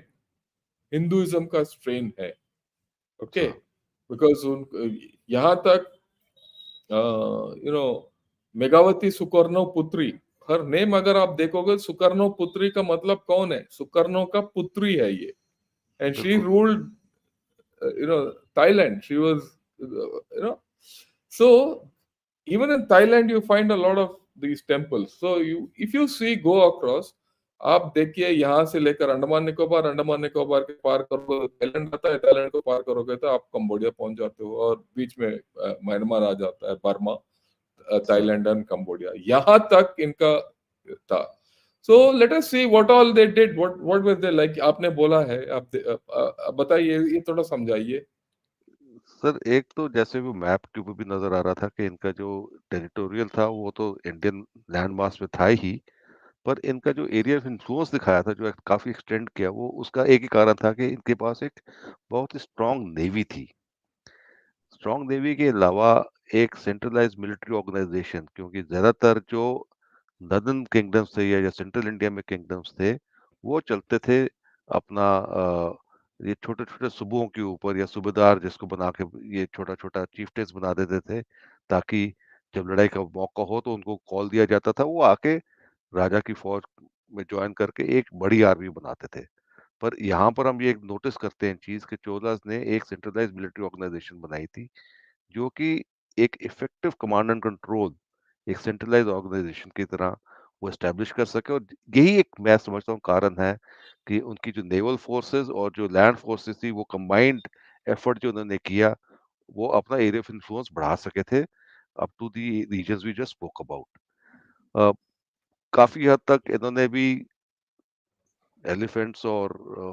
Speaker 1: हिंदुइज्म का स्ट्रेन है। ओके।
Speaker 2: सर,
Speaker 1: बिकॉज उन यहाँ तक मेघावती सुकर्णो पुत्री, हर नेम अगर आप देखोगे, सुकर्णो पुत्री का मतलब कौन है? सुकर्णो का पुत्री है ये। एंड शी
Speaker 2: बिल्कुल,
Speaker 1: ruled Thailand. She was, so even in Thailand, you find a lot of these temples. So if you see, go across, आप देखिए यहाँ से लेकर अंडमान निकोबार, अंडमान निकोबार के पार करोगे तो थाईलैंड आता है, थाईलैंड को पार करोगे तो आप कंबोडिया पहुंच जाते हो, और बीच में म्यांमार आ जाता है, Burma,
Speaker 2: sir.
Speaker 1: Thailand and Cambodia, यहाँ तक इनका था। So let us see what all they did, what were they like. आपने बोला है, आप बताइए, ये थोड़ा समझाइए।
Speaker 2: सर एक तो जैसे वो मैप के ऊपर भी नज़र आ रहा था कि इनका जो टेरिटोरियल था वो तो इंडियन लैंड मास में था ही, पर इनका जो एरिया ऑफ इन्फ्लुएंस दिखाया था, जो काफ़ी एक्सटेंड किया, वो उसका एक ही कारण था कि इनके पास एक बहुत ही स्ट्रॉन्ग नेवी थी। स्ट्रॉन्ग नेवी के अलावा एक सेंट्रलाइज्ड मिलिट्री ऑर्गेनाइजेशन, क्योंकि ज़्यादातर जो नॉर्दर्न किंगडम्स थे या सेंट्रल इंडिया में किंगडम्स थे, वो चलते थे अपना ये छोटे-छोटे सूबों के ऊपर या सूबेदार जिसको बना के ये छोटा-छोटा चीफ्टेंस बना देते थे, ताकि जब लड़ाई का मौका हो तो उनको कॉल दिया जाता था, वो आके राजा की फ़ौज में जॉइन करके एक बड़ी आर्मी बनाते थे। पर यहाँ पर हम ये नोटिस करते हैं चीज़ कि चोलास ने एक सेंट्रलाइज़्ड मिलिट्री ऑर्गनाइज़ेशन बनाई थी, जो कि एक इफ़ेक्टिव कमांड एंड कंट्रोल, एक सेंट्रलाइज़्ड ऑर्गनाइज़ेशन की तरह वो एस्टैब्लिश कर सके। और यही एक मैं समझता हूँ कारण है कि उनकी जो नेवल फोर्सेस और जो लैंड फोर्सेस थी, वो कंबाइंड एफर्ट जो उन्होंने किया, वो अपना एरिया ऑफ इन्फ्लुएंस बढ़ा सके थे up to the regions we just spoke about. Uh, काफ़ी हद तक इन्होंने भी एलिफेंट्स और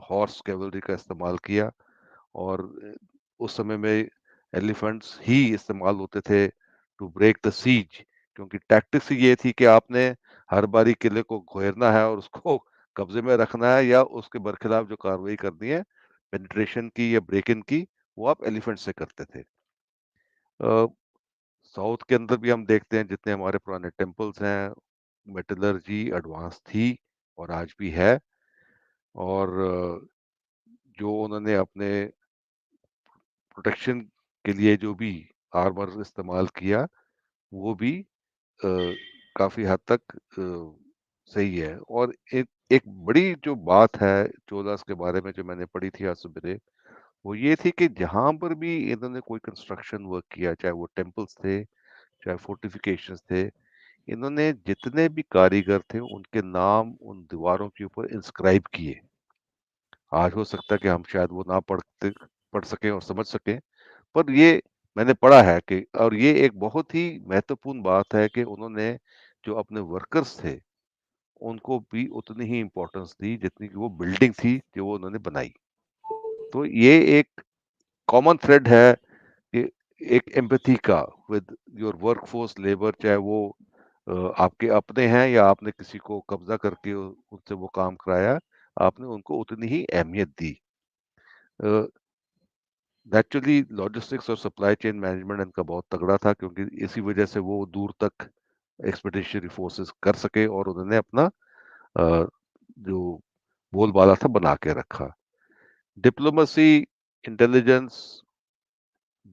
Speaker 2: हॉर्स कैवलरी का इस्तेमाल किया, और उस समय में एलिफेंट्स ही इस्तेमाल होते थे टू ब्रेक द सीज, क्योंकि टैक्टिक्स ये थी कि आपने हर बारी किले को घेरना है और उसको कब्जे में रखना है, या उसके बरखिलाफ जो कार्रवाई करनी है पेनिट्रेशन की या ब्रेक इन की, वो आप एलिफेंट से करते थे। साउथ के अंदर भी हम देखते हैं जितने हमारे पुराने टेम्पल्स हैं, मेटलर्जी एडवांस थी और आज भी है। और जो उन्होंने अपने प्रोटेक्शन के लिए जो भी आर्मर इस्तेमाल किया, वो भी अ, काफ़ी हद तक सही है। और एक एक बड़ी जो बात है चोलास के बारे में जो मैंने पढ़ी थी आज सवेरे, वो ये थी कि जहाँ पर भी इन्होंने कोई कंस्ट्रक्शन वर्क किया, चाहे वो टेम्पल्स थे, चाहे फोर्टिफिकेशंस थे, इन्होंने जितने भी कारीगर थे उनके नाम उन दीवारों के ऊपर इंस्क्राइब किए। आज हो सकता है कि हम शायद वो ना पढ़ सकें और समझ सकें, पर ये मैंने पढ़ा है कि, और ये एक बहुत ही महत्वपूर्ण बात है कि उन्होंने जो अपने वर्कर्स थे, उनको भी उतनी ही इम्पोर्टेंस दी जितनी कि वो बिल्डिंग थी जो वो उन्होंने बनाई। तो ये एक कॉमन थ्रेड है कि एक एम्पैथी का विद योर वर्कफोर्स लेबर, चाहे वो आपके अपने हैं या आपने किसी को कब्जा करके उनसे वो काम कराया, आपने उनको उतनी ही अहमियत दी। नेचुरली लॉजिस्टिक्स और सप्लाई चेन मैनेजमेंट इनका बहुत तगड़ा था, क्योंकि इसी वजह से वो दूर तक एक्सपेडिशनरी फोर्सेस कर सके और उन्होंने अपना जो बोलबाला था बना के रखा। डिप्लोमेसी, इंटेलिजेंस,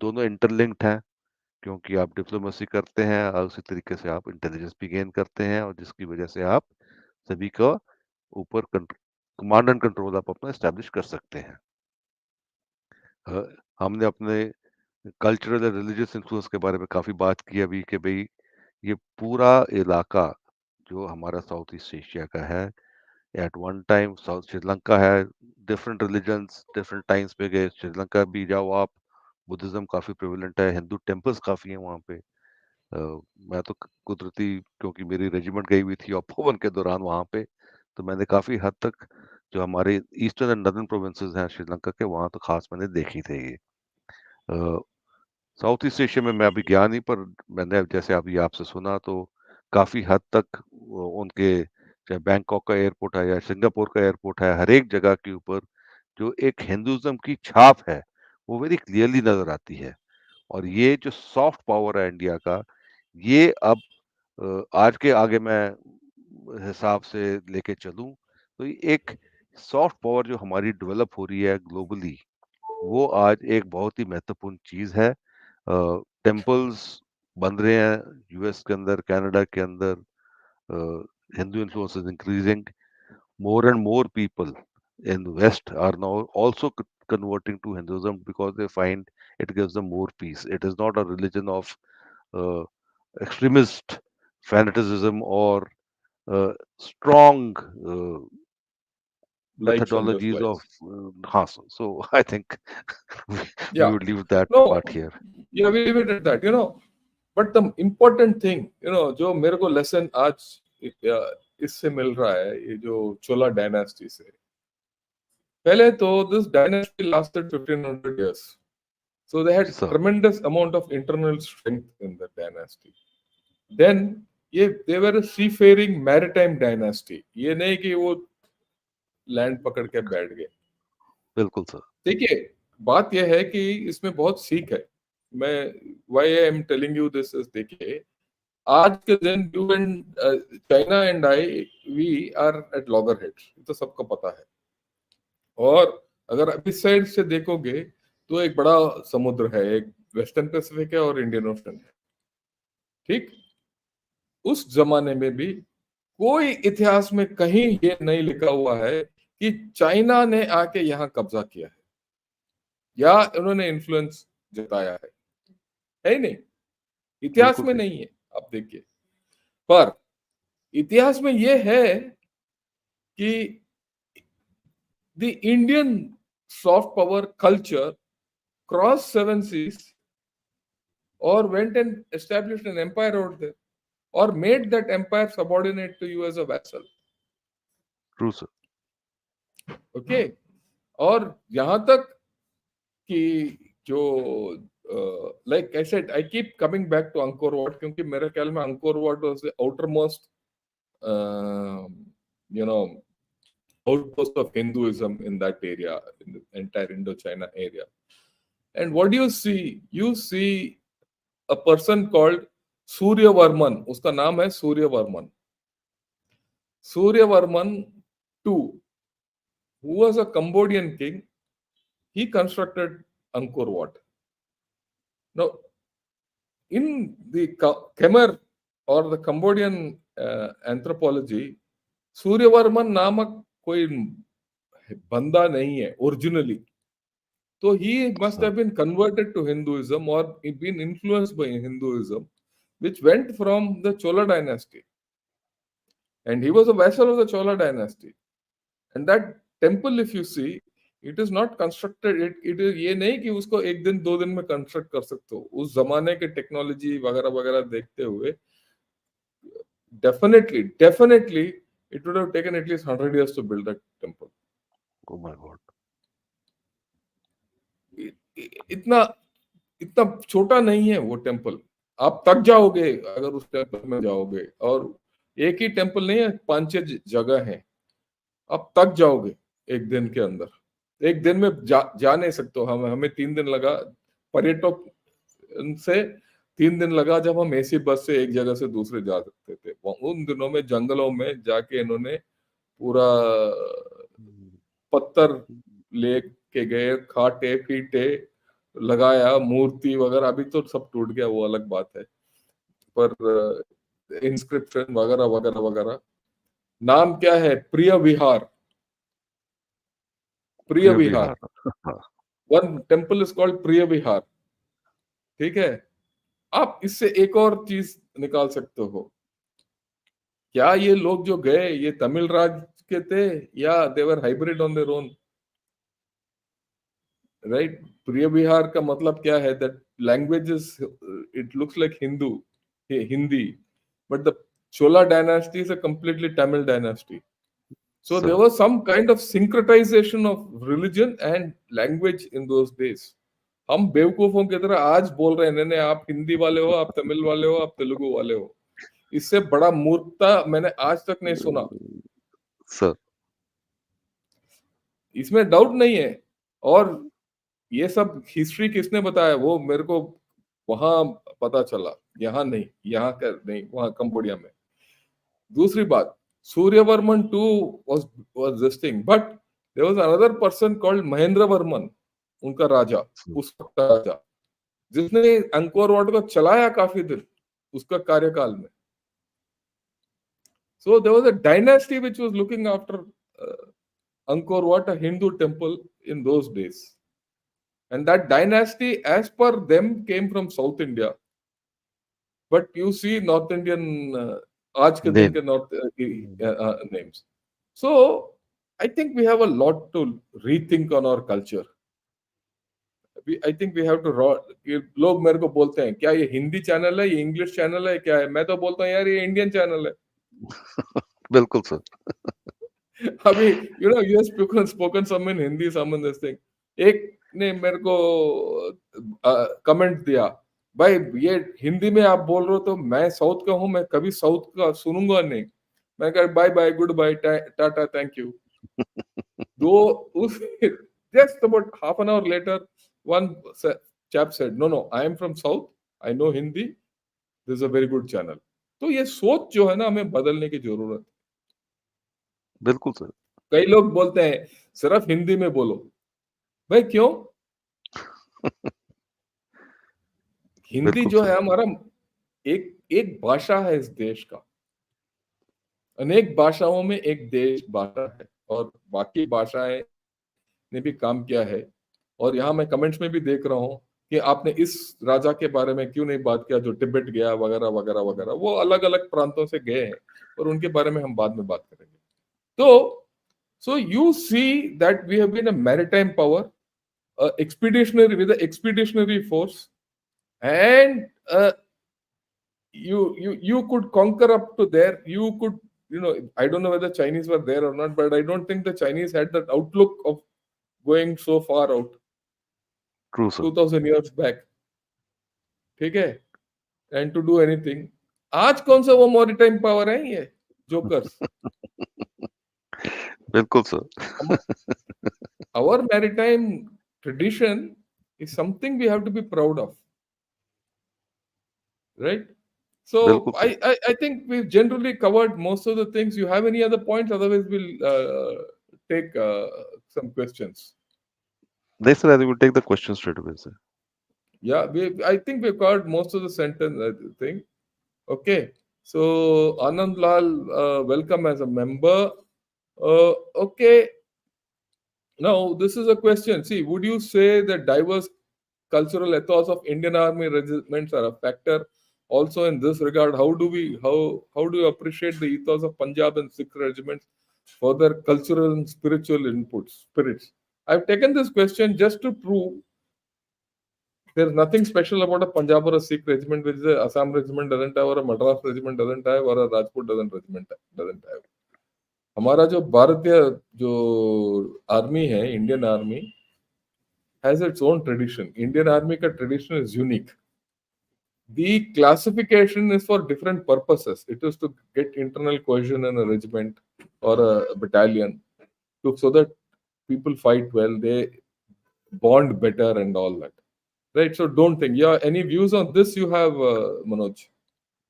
Speaker 2: दोनों इंटरलिंक्ड हैं, क्योंकि आप डिप्लोमेसी करते हैं और उसी तरीके से आप इंटेलिजेंस भी गेन करते हैं, और जिसकी वजह से आप सभी का ऊपर कमांड एंड कंट्रोल आप अपना एस्टेब्लिश कर सकते हैं। अ, हमने अपने कल्चरल और रिलीजियस इन्फ्लुएंस के बारे में काफ़ी बात की अभी कि भई ये पूरा इलाका जो हमारा साउथ ईस्ट एशिया का है, at one time south Sri Lanka है, डिफरेंट रिलीजन्स डिफरेंट टाइम्स पे गए। श्रीलंका भी जाओ आप, बुद्धिज़्म काफ़ी प्रेवलेंट है, हिंदू टेम्पल्स काफ़ी हैं वहाँ पे। मैं तो कुदरती, क्योंकि मेरी रेजिमेंट गई हुई थी अपोवन के दौरान वहाँ पे, तो मैंने काफ़ी हद तक जो हमारे ईस्टर्न एंड नॉर्दर्न प्रोविंसेस हैं श्रीलंका के, वहाँ तो खास मैंने देखी थे ये। साउथ ईस्ट एशिया में मैं अभी गया नहीं, पर मैंने अब जैसे अभी आपसे सुना तो काफ़ी हद तक उनके, चाहे बैंकॉक का एयरपोर्ट है या सिंगापुर का एयरपोर्ट है, हर एक जगह के ऊपर जो एक हिंदुइज्म की छाप है, वो वेरी क्लियरली नज़र आती है। और ये जो सॉफ्ट पावर है इंडिया का, ये अब आज के आगे मैं हिसाब से लेके चलूँ, तो ये एक सॉफ्ट पावर जो हमारी डेवलप हो रही है ग्लोबली, वो आज एक बहुत ही महत्वपूर्ण चीज़ है। टेम्पल्स बन रहे हैं यूएस के अंदर, कनाडा के अंदर, Hindu influence is increasing, more and more people in the West are now also converting to Hinduism because they find it gives them more peace. It is not a religion of uh, extremist fanaticism or strong
Speaker 1: Likes and
Speaker 2: methodologies of
Speaker 1: dislikes.
Speaker 2: so I think we, we
Speaker 1: Yeah.
Speaker 2: would leave that part
Speaker 1: No,
Speaker 2: here.
Speaker 1: yeah, we leave it at that, But the important thing, जो मेरे को lesson आज इससे मिल रहा है, ये जो चोला dynasty से, पहले तो this dynasty lasted 1500 years. So they had
Speaker 2: So
Speaker 1: tremendous amount of internal strength in the dynasty. Then ये they were a seafaring maritime dynasty. ये नहीं कि वो लैंड पकड़ के बैठ गए।
Speaker 2: बिल्कुल सर।
Speaker 1: देखिए, बात यह है कि इसमें बहुत सीख है। मैं why I am telling you this is, देखिए, आज के दिन you and China and I we are at loggerheads, ये तो सबको पता है। और अगर अब इस साइड से देखोगे तो एक बड़ा समुद्र है, एक वेस्टर्न पैसिफिक है और इंडियन ओशन है। ठीक, उस जमाने में भी कोई इतिहास में कहीं ये नहीं लिखा हुआ है कि चाइना ने आके यहाँ कब्जा किया है या उन्होंने इन्फ्लुएंस जताया है ही नहीं, इतिहास
Speaker 2: बिल्कुल
Speaker 1: में
Speaker 2: सही।
Speaker 1: नहीं है। आप देखिए, पर इतिहास में ये है कि the Indian soft power culture cross seven seas और went and established an empire out there or made that empire subordinate to you as a vassal.
Speaker 2: True sir.
Speaker 1: Okay, और यहां तक कि जो like I said, I keep coming back to Angkor Wat, क्योंकि मेरे ख्याल में Angkor Wat was the outermost you know outpost of Hinduism in that area, in the entire Indochina area. And what do you see? You see a person called Suryavarman. उसका नाम है Suryavarman, Suryavarman II, who was a Cambodian king. He constructed Angkor Wat. Now, in the Khmer or the Cambodian anthropology, Suryavarman नामक कोई बंदा नहीं है originally. So he must
Speaker 2: अच्छा।
Speaker 1: have been converted to Hinduism or been influenced by Hinduism, which went from the Chola dynasty. And he was a vassal of the Chola dynasty. And that temple, if you see, it is not constructed. It is ये नहीं कि उसको एक दिन दो दिन में construct कर सकते हो. उस जमाने के टेक्नोलॉजी वगैरह वगैरह देखते हुए definitely it would have taken at least 100 years to build that temple.
Speaker 2: Oh my God.
Speaker 1: इतना इतना छोटा नहीं है वो टेम्पल. आप तक जाओगे अगर उस टेम्पल में जाओगे, और एक ही टेम्पल नहीं है, 5-6 जगह है. आप तक जाओगे एक दिन के अंदर. एक दिन में जा नहीं सकते हो. हमें 3 दिन लगा पर्यटक से, 3 दिन लगा जब हम एसी बस से एक जगह से दूसरे जा सकते थे. उन दिनों में जंगलों में जाके इन्होंने पूरा पत्थर लेके गए, खाटे पीटे, लगाया मूर्ति वगैरह. अभी तो सब टूट गया, वो अलग बात है, पर इंस्क्रिप्शन वगैरह वगैरह वगैरह. नाम क्या है? प्रिय विहार. प्रिय
Speaker 2: प्रिय
Speaker 1: विहार.
Speaker 2: विहार। हाँ।
Speaker 1: वन टेम्पल इज कॉल्ड प्रिय विहार. ठीक है. आप इससे एक और चीज निकाल सकते हो. क्या ये लोग जो गए ये तमिल राज के थे या they were hybrid on their own? Right. प्रिय विहार का मतलब क्या है? That languages, it looks like Hindi, but the Chola dynasty is a completely Tamil dynasty. So there
Speaker 2: sir.
Speaker 1: was some kind of syncretization of religion and language in those days. हम बेवकूफों की तरह आज बोल रहे हैं नहीं नहीं आप हिंदी वाले हो, आप तमिल वाले हो, आप तेलुगु वाले हो. इससे बड़ा मूर्खता मैंने आज तक नहीं सुना.
Speaker 2: सर।
Speaker 1: इसमें डाउट नहीं है. और ये सब हिस्ट्री किसने बताया वो मेरे को वहां पता चला. यहाँ नहीं, यहाँ का नहीं, वहां कंबोडिया में. दूसरी बात, Suryavarman two was this thing, but there was another person called Mahendravarman, उनका राजा, उस वक्त का राजा, जिसने अंकोर वाट को चलाया काफी दिन उसका कार्यकाल में. So there was a dynasty which was looking after Angkor Wat, a Hindu temple in those days. And that dynasty, as per them, came from South India. But you see North Indian, आज के दिन
Speaker 2: name.
Speaker 1: के North names. So I think we have a lot to rethink on our culture. I think we have to लोग मेरे को बोलते हैं क्या ये हिंदी चैनल है, ये इंग्लिश चैनल है, क्या है? मैं तो बोलता हूँ यार ये इंडियन चैनल है.
Speaker 2: बिल्कुल सर।
Speaker 1: अभी you have spoken some in Hindi, some in this thing. एक ने मेरे को कमेंट दिया, भाई ये हिंदी में आप बोल रहे हो तो मैं साउथ का हूं, मैं कभी साउथ का सुनूंगा नहीं. मैं कहा bye bye, goodbye, tata, thank you. दो उस just about half an hour later one chap said no I am from south, I know Hindi, this is a very good channel. तो ये सोच जो है ना हमें बदलने की जरूरत.
Speaker 2: बिल्कुल सर।
Speaker 1: कई लोग बोलते हैं सिर्फ हिंदी में बोलो। भाई क्यों? हिंदी
Speaker 2: बिल्कुल
Speaker 1: जो
Speaker 2: सर।
Speaker 1: है हमारा एक एक भाषा है इस देश का। अनेक भाषाओं में एक देश भाषा है, और बाकी भाषाएं ने भी काम किया है। और यहाँ मैं कमेंट्स में भी देख रहा हूँ कि आपने इस राजा के बारे में क्यों नहीं बात किया जो तिब्बत गया, वगैरह वगैरह वगैरह। वो अलग अलग प्रांतों से गए हैं, और उनके बारे में हम बाद में बात करेंगे। तो so you see that we have been a maritime power, expeditionary with the expeditionary force, and you could conquer up to there. You could, I don't know whether Chinese were there or not, but I don't think the Chinese had that outlook of going so far out
Speaker 2: true sir.
Speaker 1: 2000 years back. ठीक है? And to do anything. आज कौन सा वो मॉरिटाइम power है ये jokers?
Speaker 2: बिल्कुल sir.
Speaker 1: Our maritime tradition is something we have to be proud of, right? So
Speaker 2: बिल्कुल sir.
Speaker 1: I think we've generally covered most of the things. You have any other points? Otherwise, we'll take some questions.
Speaker 2: नहीं sir, I will take the question straight away sir.
Speaker 1: Yeah, I think we've covered most of the sentence thing. Okay. So Anand Lal, welcome as a member. Okay. Now, this is a question. See, would you say that diverse cultural ethos of Indian Army regiments are a factor also in this regard? How do you appreciate the ethos of Punjab and Sikh regiments for their cultural and spiritual spirits? I've taken this question just to prove there's nothing special about a Punjab or a Sikh regiment which the Assam regiment doesn't have, or a Madras regiment doesn't have, or a Rajput doesn't have. हमारा जो भारतीय जो army है, Indian army has its own tradition. Indian Army ka tradition is unique. The classification is for different purposes. It is to get internal cohesion in a regiment or a battalion, so that people fight well, they bond better and all that. Right. So don't think. Yeah. Any views on this you have, Manoj?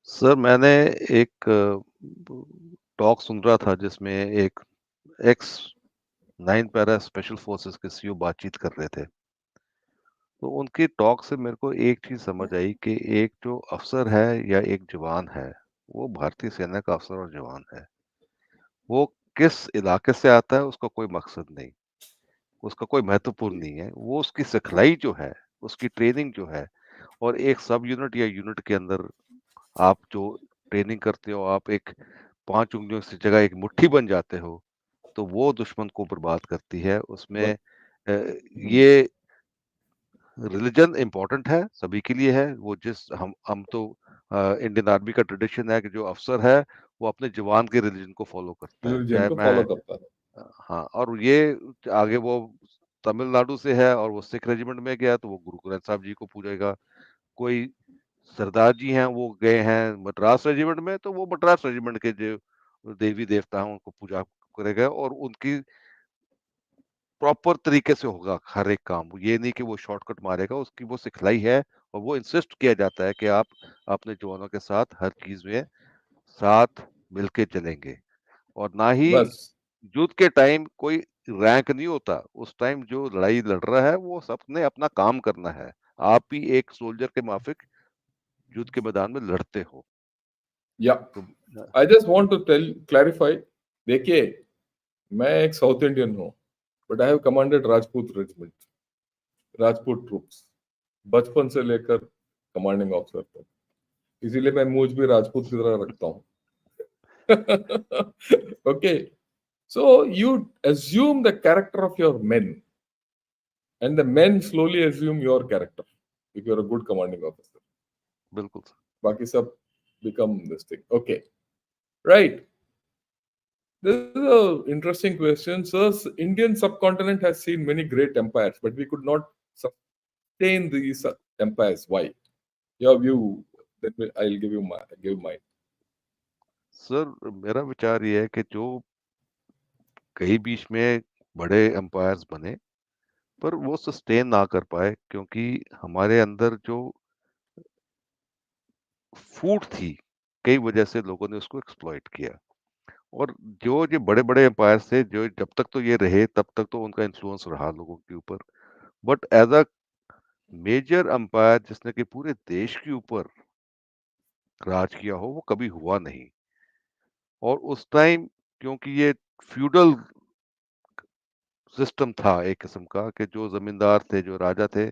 Speaker 2: Sir मैंने एक talk सुन रहा था जिसमें एक x 9 para special forces के CEO बातचीत कर रहे थे। तो उनकी टॉक से मेरे को एक चीज समझ आई कि एक जो अफसर है या एक जवान है, वो भारतीय सेना का अफसर और जवान है। वो किस इलाके से आता है उसका कोई मकसद नहीं, उसका कोई महत्वपूर्ण नहीं है। वो उसकी सिखलाई जो है, उसकी ट्रेनिंग जो है, और एक सब यूनिट या यूनिट के अंदर आप जो ट्रेनिंग करते हो, आप एक 5 उँगलियों की जगह एक मुट्ठी बन जाते हो, तो वो दुश्मन को बर्बाद करती है। उसमें
Speaker 1: But,
Speaker 2: ये रिलीजन इम्पोर्टेंट है, सभी के लिए है। वो जिस हम तो इंडियन आर्मी का ट्रेडिशन है कि जो अफसर है, वो अपने जवान के रिलीजन को फॉलो करता है।
Speaker 1: religion
Speaker 2: चाहे
Speaker 1: को
Speaker 2: मैं
Speaker 1: follow करता है.
Speaker 2: हाँ, और ये आगे वो तमिलनाडु से है और वो सिख रेजिमेंट में गया तो वो गुरु ग्रंथ साहब जी को पूजेगा। कोई सरदार जी हैं वो गए हैं मद्रास रेजिमेंट में तो वो मद्रास रेजिमेंट के जो देवी देवता हैं उनको पूजा करेगा और उनकी प्रॉपर तरीके से होगा हर एक काम। ये नहीं कि वो शॉर्टकट मारेगा, उसकी वो सिखलाई है और वो इंसिस्ट किया जाता है कि आप अपने जवानों के साथ हर चीज में साथ मिलके चलेंगे। और ना ही
Speaker 1: बस.
Speaker 2: युद्ध के टाइम कोई रैंक नहीं होता। उस टाइम जो लड़ाई लड़ रहा है वो सबने अपना काम करना है। आप भी एक सोल्जर के माफिक युद्ध के मैदान में लड़ते हो।
Speaker 1: Yeah.
Speaker 2: तो
Speaker 1: I just want to clarify. देखिए, मैं एक साउथ इंडियन हूँ, but I have commanded Rajput regiment, Rajput troops, बचपन से लेकर कमांडिंग ऑफिसर तक। इसीलिए मैं मूंछ भी राजपूत की तरह रखता हूँ. Okay, so you assume the character of your men, and the men slowly assume your character if you're a good commanding officer.
Speaker 2: बिल्कुल सर।
Speaker 1: बाकी सब become this thing. Okay, right. This is an interesting question. So, Indian subcontinent has seen many great empires, but we could not sustain these empires. Why? Your view. I'll give mine.
Speaker 2: Sir मेरा विचार ये है कि जो कई बीच में बड़े empires बने पर वो सस्टेन ना कर पाए क्योंकि हमारे अंदर जो फूट थी कई वजह से लोगों ने उसको एक्सप्लॉइट किया। और जो ये बड़े-बड़े एम्पायर्स थे, जो जब तक तो ये रहे, तब तक तो उनका इन्फ्लुएंस रहा लोगों के ऊपर। But as a major empire जिसने कि पूरे देश के ऊपर राज किया हो, वो कभी हुआ नहीं। और उस टाइम क्योंकि ये फ्यूडल सिस्टम था एक किस्म का, कि जो ज़मींदार थे, जो राजा थे,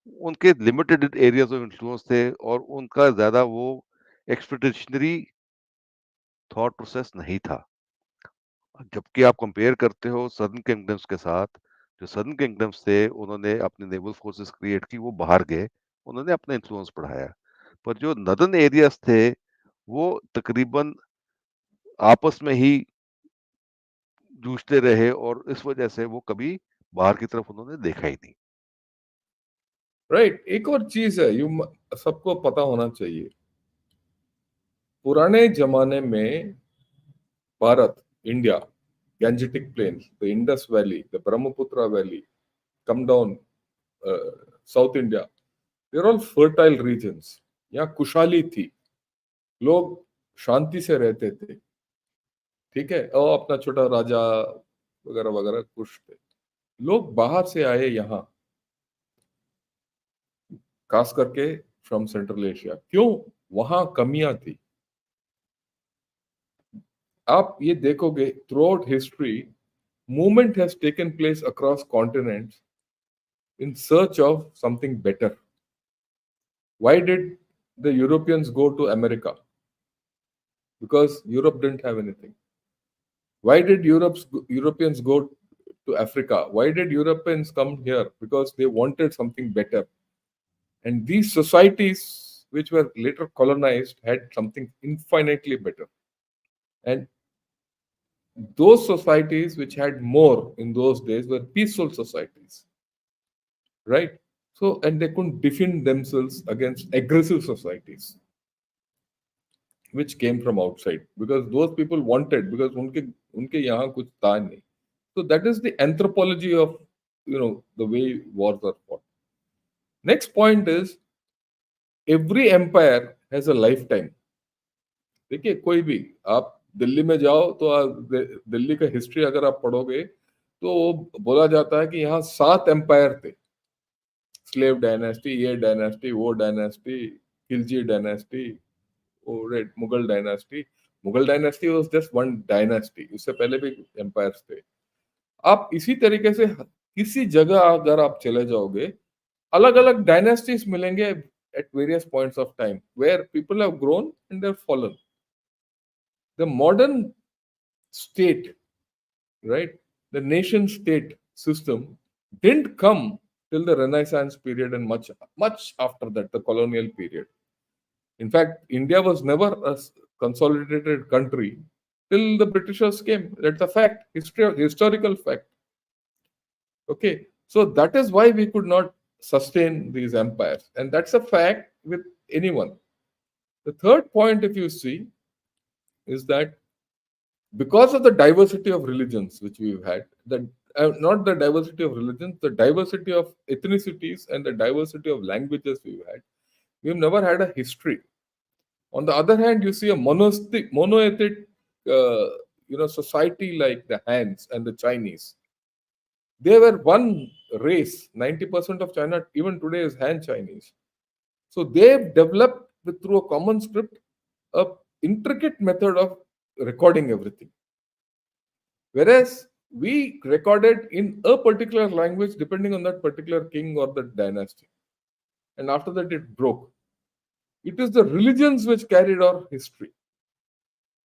Speaker 2: उनके लिमिटेड एरियाज़ ऑफ इन्फ्लुएंस थे और उनका ज़्यादा वो एक्सपेडिशनरी थॉट प्रोसेस नहीं था। जबकि आप कंपेयर करते हो सदर्न किंगडम्स के साथ, जो सदर्न किंगडम्स थे, उन्होंने अपने नेवल फोर्सेस क्रिएट की, वो बाहर गए, उन्होंने अपना इन्फ्लुएंस बढ़ाया। पर जो नॉर्दर्न एरियाज़ थे, वो तकरीबन आपस में ही जूझते रहे और इस वजह से वो कभी बाहर की तरफ उन्होंने देखा ही नहीं।
Speaker 1: राइट। एक और चीज है, सबको पता होना चाहिए, पुराने जमाने में Bharat, India, Gangetic plains, the Indus valley, the Brahmaputra valley, come down south India, there all fertile regions. यहाँ खुशहाली थी, लोग शांति से रहते थे, ठीक है, और अपना छोटा राजा वगैरह वगैरह खुश थे। लोग बाहर से आए यहाँ, खास करके फ्रॉम सेंट्रल एशिया। क्यों? वहां कमियां थी। आप ये देखोगे through out history, movement has taken place across continents in search of something better. Why did the Europeans go to America? Because Europe didn't have anything. Why did Europeans go to Africa? Why did Europeans come here? Because they wanted something better. And these societies, which were later colonized, had something infinitely better. And those societies which had more in those days were peaceful societies, right? So, and they couldn't defend themselves against aggressive societies which came from outside, because those people wanted, because unke yahan kuch tha nahi. So that is the anthropology of, the way wars are fought. Next point is, every empire has a lifetime. देखिए, कोई भी, आप दिल्ली में जाओ तो दिल्ली का history अगर आप पढ़ोगे तो बोला जाता है कि यहाँ 7 एम्पायर थे। स्लेव डायनेस्टी, ये डायनेस्टी, वो dynasty, Khilji dynasty, red Mughal dynasty. Mughal dynasty was just one dynasty, उससे पहले भी एम्पायर्स थे। आप इसी तरीके से किसी जगह अगर आप चले जाओगे, अलग अलग डायनेस्टीज मिलेंगे at various points of time, where people have grown and they have fallen. The modern state, right? The nation state system didn't come till the Renaissance period, and much after that, the colonial period. In fact, India was never a consolidated country till the Britishers came. That's a fact, historical fact. Okay, so that is why we could not sustain these empires, and that's a fact with anyone. The third point, if you see, is that because of the diversity of religions which we've had, not the diversity of religions, the diversity of ethnicities and the diversity of languages we've never had a history. On the other hand, you see a monoethnic, society like the Hans and the Chinese. They were one race. 90% of China even today is Han Chinese. So they've developed through a common script a intricate method of recording everything. Whereas we recorded in a particular language depending on that particular king or the dynasty. And after that, it broke. It is the religions which carried our history.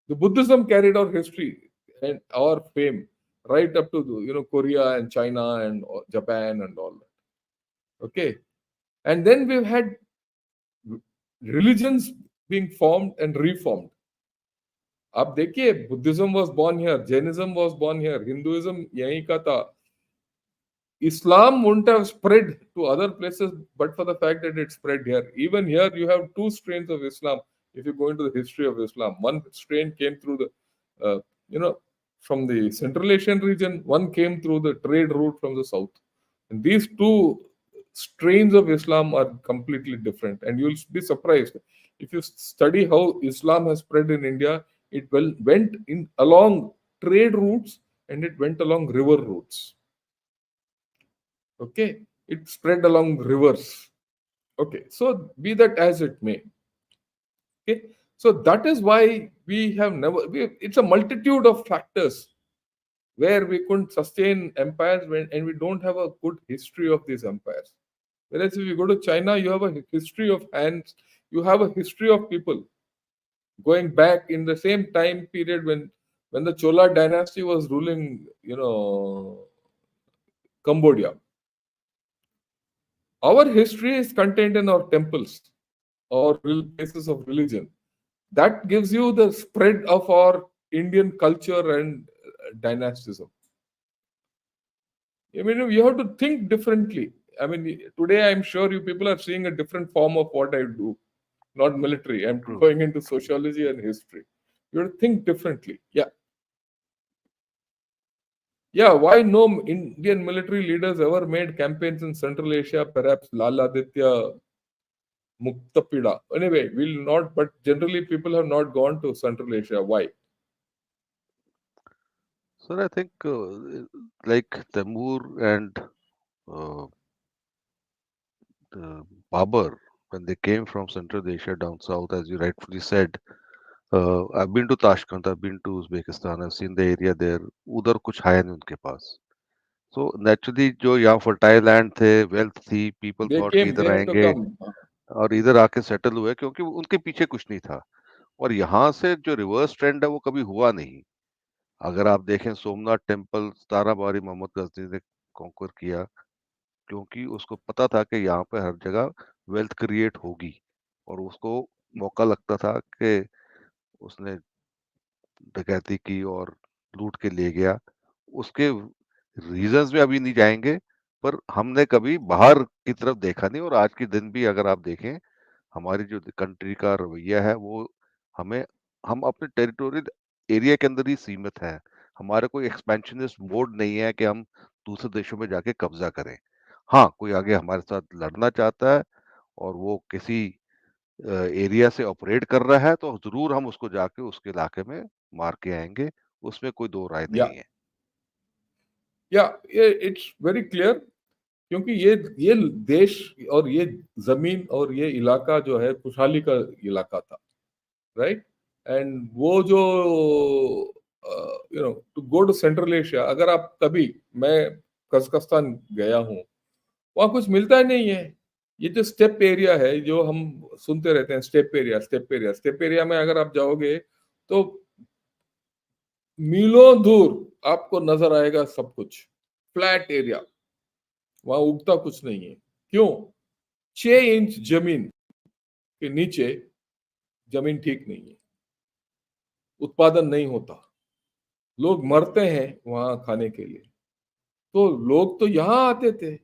Speaker 1: The Buddhism carried our history and our fame right up to Korea and China and Japan and all that. Okay, and then we've had religions being formed and reformed. आप देखिए, Buddhism was born here, Jainism was born here, Hinduism यहीं का था. Islam wouldn't have spread to other places but for the fact that it spread here. Even here, you have two strains of Islam. If you go into the history of Islam, one strain came through you know, from the Central Asian region, one came through the trade route from the south. And these two strains of Islam are completely different. And you'll be surprised if you study how Islam has spread in India. It went in along trade routes and it went along river routes. Okay, it spread along rivers. Okay, so be that as it may. Okay, so that is why we have never. It's a multitude of factors where we couldn't sustain empires and we don't have a good history of these empires. Whereas if you go to China, you have a history of hands, you have a history of people going back in the same time period when the Chola dynasty was ruling, Cambodia. Our history is contained in our temples or places of religion. That gives you the spread of our Indian culture and dynastism. I mean, you have to think differently. I mean, today I'm sure you people are seeing a different form of what I do, not military. I'm
Speaker 2: True.
Speaker 1: going into sociology and history. You have to think differently. Yeah. Yeah, why no Indian military leaders ever made campaigns in Central Asia? Perhaps Lala Aditya Muktapida. Anyway, we'll not, but generally people have not gone to Central Asia. Why?
Speaker 2: So I think like Tamur and uh, Babur, when they came from Central Asia down south, as you rightfully said, I've been to Tashkent, I've been to Uzbekistan, I've seen the area there. उधर कुछ है नहीं उनके पास. So naturally जो यहाँ fertile land थे, wealth थी, people
Speaker 1: They
Speaker 2: thought कि
Speaker 1: came,
Speaker 2: इधर
Speaker 1: they had to
Speaker 2: आएंगे
Speaker 1: come.
Speaker 2: और इधर आके सेटल हुए क्योंकि उनके पीछे कुछ नहीं था. और यहाँ से जो रिवर्स ट्रेंड है वो कभी हुआ नहीं. अगर आप देखें सोमनाथ टेम्पल 17 बारी मोहम्मद गजनी ने कॉन्कर किया क्योंकि उसको पता था कि यहाँ पे हर जगह वेल्थ क्रिएट होगी और उसको मौका लगता था कि उसने डकैती की और लूट के ले गया. उसके रीजंस में अभी नहीं जाएंगे पर हमने कभी बाहर की तरफ देखा नहीं और आज के दिन भी अगर आप देखें हमारी जो कंट्री का रवैया है वो हमें हम अपने टेरिटोरियल एरिया के अंदर ही सीमित हैं. हमारा कोई एक्सपेंशनिस्ट मोड नहीं है कि हम दूसरे देशों में जाके कब्जा करें. हाँ, कोई आगे हमारे साथ लड़ना चाहता है और वो किसी एरिया से ऑपरेट कर रहा है तो जरूर हम उसको जाके उसके इलाके में मार के आएंगे. उसमें कोई दो राय
Speaker 1: Yeah,
Speaker 2: नहीं है.
Speaker 1: yeah, it's very clear. क्योंकि ये देश और ये जमीन और ये इलाका जो है खुशहाली का इलाका था, राइट. एंड वो जो to go to Central Asia, अगर आप कभी, मैं कजाकिस्तान गया हूँ, वहाँ कुछ मिलता ही नहीं है. ये जो स्टेप एरिया है जो हम सुनते रहते हैं, step area step area step area में अगर आप जाओगे तो मीलों दूर आपको नजर आएगा सब कुछ फ्लैट एरिया. वहां उगता कुछ नहीं है. क्यों? 6 इंच जमीन के नीचे जमीन ठीक नहीं है, उत्पादन नहीं होता, लोग मरते हैं वहां खाने के लिए. तो लोग तो यहाँ आते थे,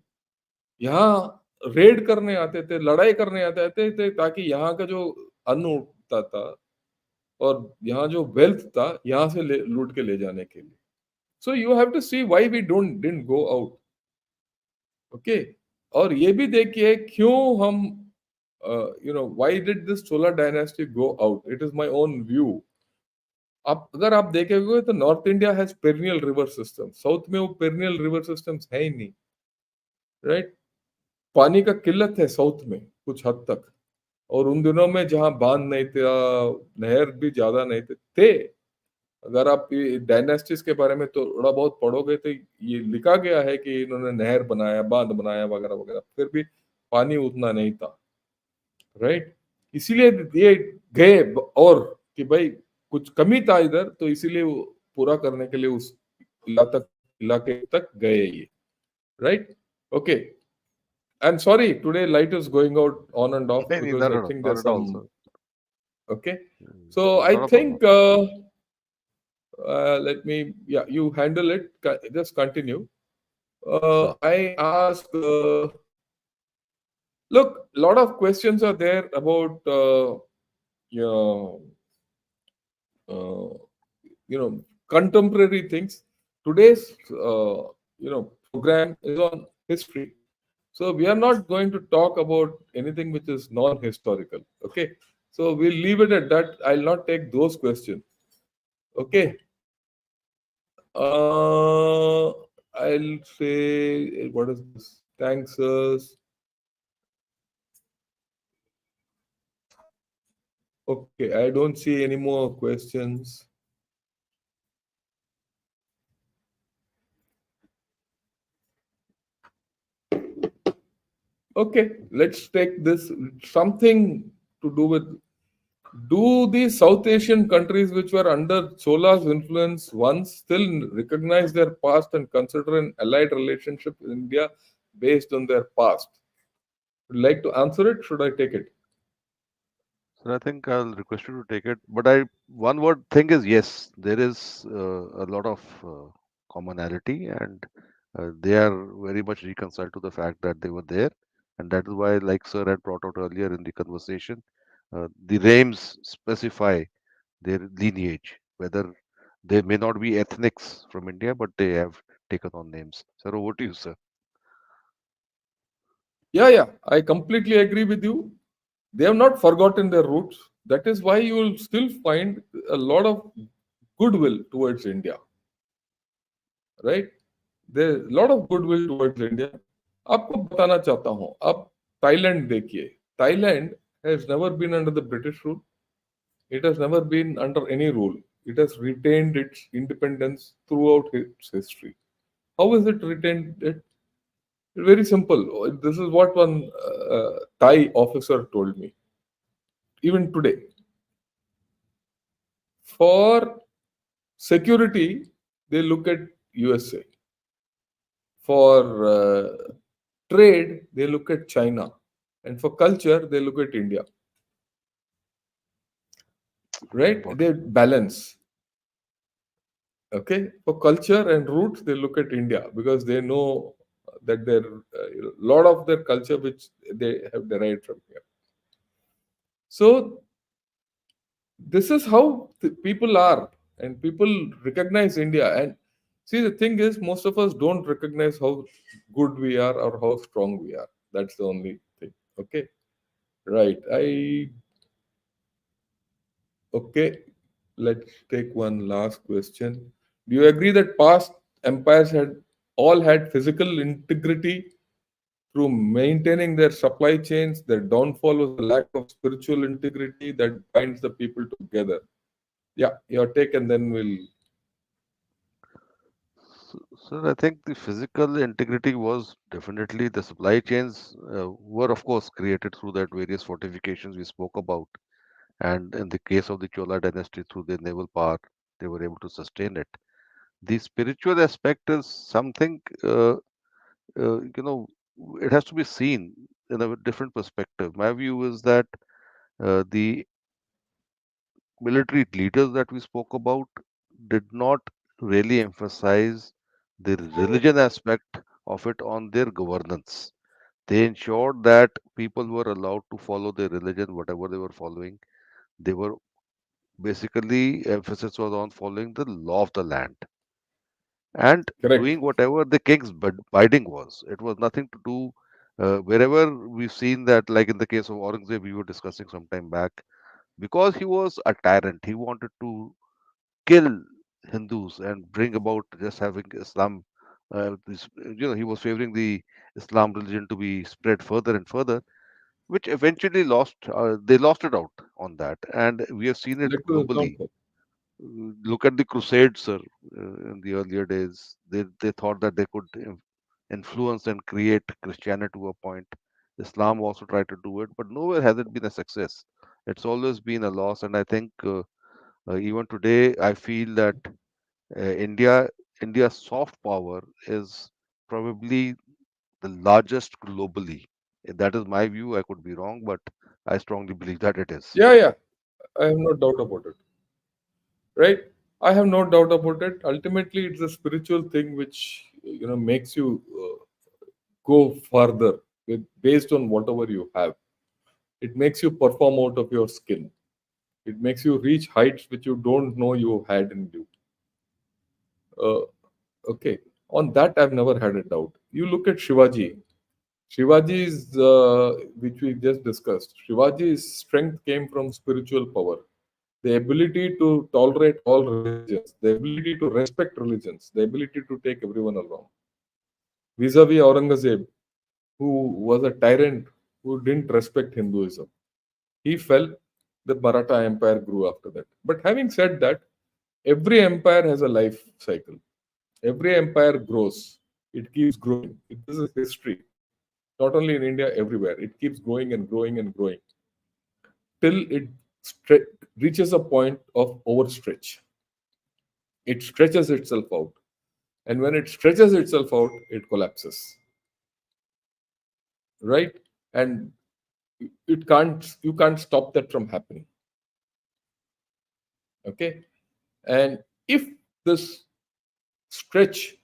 Speaker 1: यहाँ रेड करने आते थे, लड़ाई करने आते थे ताकि यहाँ का जो अन्न उठता था और यहाँ जो वेल्थ था यहाँ से लूट के ले जाने के लिए. So you have to see why we don't didn't go out. Okay. और ये भी देखिए क्यों हम, why did this Chola dynasty go out. It is my own view. आप अगर आप देखेंगे तो north India has perennial river system, south में वो पेरिनियल रिवर सिस्टम्स है ही नहीं, राइट. पानी का किल्लत है साउथ में कुछ हद तक. और उन दिनों में जहां बांध नहीं था, नहर भी ज्यादा नहीं थे. अगर आप डायनेस्टीज के बारे में थोड़ा बहुत पढ़ोगे तो ये लिखा गया है कि इन्होंने नहर बनाया, बांध बनाया वगैरह वगैरह, फिर भी पानी उतना नहीं था, राइट. इसीलिए ये गए. और कि भाई कुछ कमी था इधर, तो इसीलिए वो पूरा करने के लिए उस इलाके तक गए ये, right. Okay. I'm sorry, today light is going out on and off
Speaker 2: नहीं नहीं,
Speaker 1: because I think
Speaker 2: not
Speaker 1: there's
Speaker 2: at all
Speaker 1: some.
Speaker 2: sir.
Speaker 1: Okay. So I
Speaker 2: Not a problem.
Speaker 1: think, let me, yeah, you handle it. Just continue.
Speaker 2: Sure.
Speaker 1: I ask, look, a lot of questions are there about, you know, uh, contemporary things. Today's, program is on history. So we are not going to talk about anything which is non-historical. Okay. So we'll leave it at that. I'll not take those questions. Okay. Uh, I'll say, what is this? Thanks, us. Okay, I don't see any more questions. Okay, let's take this something to do with, do these South Asian countries which were under Chola's influence once still recognize their past and consider an allied relationship with India based on their past? Would you like to answer it? Should I take it?
Speaker 2: So I think I'll request you to take it. But I one word thing is yes, there is a lot of commonality, and they are very much reconciled to the fact that they were there, and that is why, like Sir had brought out earlier in the conversation, the names specify their lineage, whether they may not be ethnics from India, but they have taken on names. Sir, over to you, sir.
Speaker 1: Yeah, yeah, I completely agree with you. They have not forgotten their roots. That is why you will still find a lot of goodwill towards India, right? There a lot of goodwill towards India. आपको बताना चाहता हूँ, अब Thailand देखिए. Thailand has never been under the British rule. It has never been under any rule. It has retained its independence throughout its history. How is it retained it? Very simple. This is what one Thai officer told me. Even today, for security, they look at USA. For trade, they look at China. And for culture, they look at India. Right? They
Speaker 2: Important.
Speaker 1: balance. Okay. For culture and roots, they look at India because they know that there a lot of their culture which they have derived from here. So this is how people are, and people recognize India. And see, the thing is, most of us don't recognize how good we are or how strong we are. That's the only thing. Okay. Right. Okay, let's take one last question. Do you agree that past empires had all had physical integrity through maintaining their supply chains? Their downfall was the lack of spiritual integrity that binds the people together. Yeah, your take, and then we'll.
Speaker 2: So I think the physical integrity was definitely the supply chains were, of course, created through that various fortifications we spoke about. And in the case of the Chola dynasty, through their naval power, they were able to sustain it. The spiritual aspect is something, you know, it has to be seen in a different perspective. My view is that the military leaders that we spoke about did not really emphasize the religion aspect of it on their governance. They ensured that people were allowed to follow their religion, whatever they were following. They were basically emphasis was on following the law of the land and
Speaker 1: Correct.
Speaker 2: doing whatever the king's bidding was. It was nothing to do wherever we've seen that, like in the case of Aurangzeb, we were discussing some time back, because he was a tyrant. He wanted to kill Hindus and bring about just having Islam. He was favoring the Islam religion to be spread further and further, which eventually lost. They lost it out on that, and we have seen it
Speaker 1: Led to the
Speaker 2: globally.
Speaker 1: downfall.
Speaker 2: Look at the Crusades, sir. In the earlier days, they thought that they could influence and create Christianity to a point. Islam also tried to do it, but nowhere has it been a success. It's always been a loss, and I think even today, I feel that India, India's soft power is probably the largest globally. That is my view. I could be wrong, but I strongly believe that it is.
Speaker 1: Yeah, yeah. I have no doubt about it. Right? I have no doubt about it. Ultimately, it's a spiritual thing which makes you go further based on whatever you have. It makes you perform out of your skin. It makes you reach heights which you don't know you had in you. Uh, okay. On that, I've never had a doubt. You look at Shivaji. Shivaji's, which we just discussed, Shivaji's strength came from spiritual power. the ability to tolerate all religions, the ability to respect religions, the ability to take everyone along. Vis-a-vis Aurangzeb, who was a tyrant who didn't respect Hinduism. He fell, the Maratha Empire grew after that. But having said that, every empire has a life cycle. Every empire grows. It keeps growing. This is history. Not only in India, everywhere. It keeps growing and growing and growing till it reaches a point of overstretch. It stretches itself out. And when it stretches itself out, it collapses. Right? And you can't stop that from happening. Okay? And if this stretch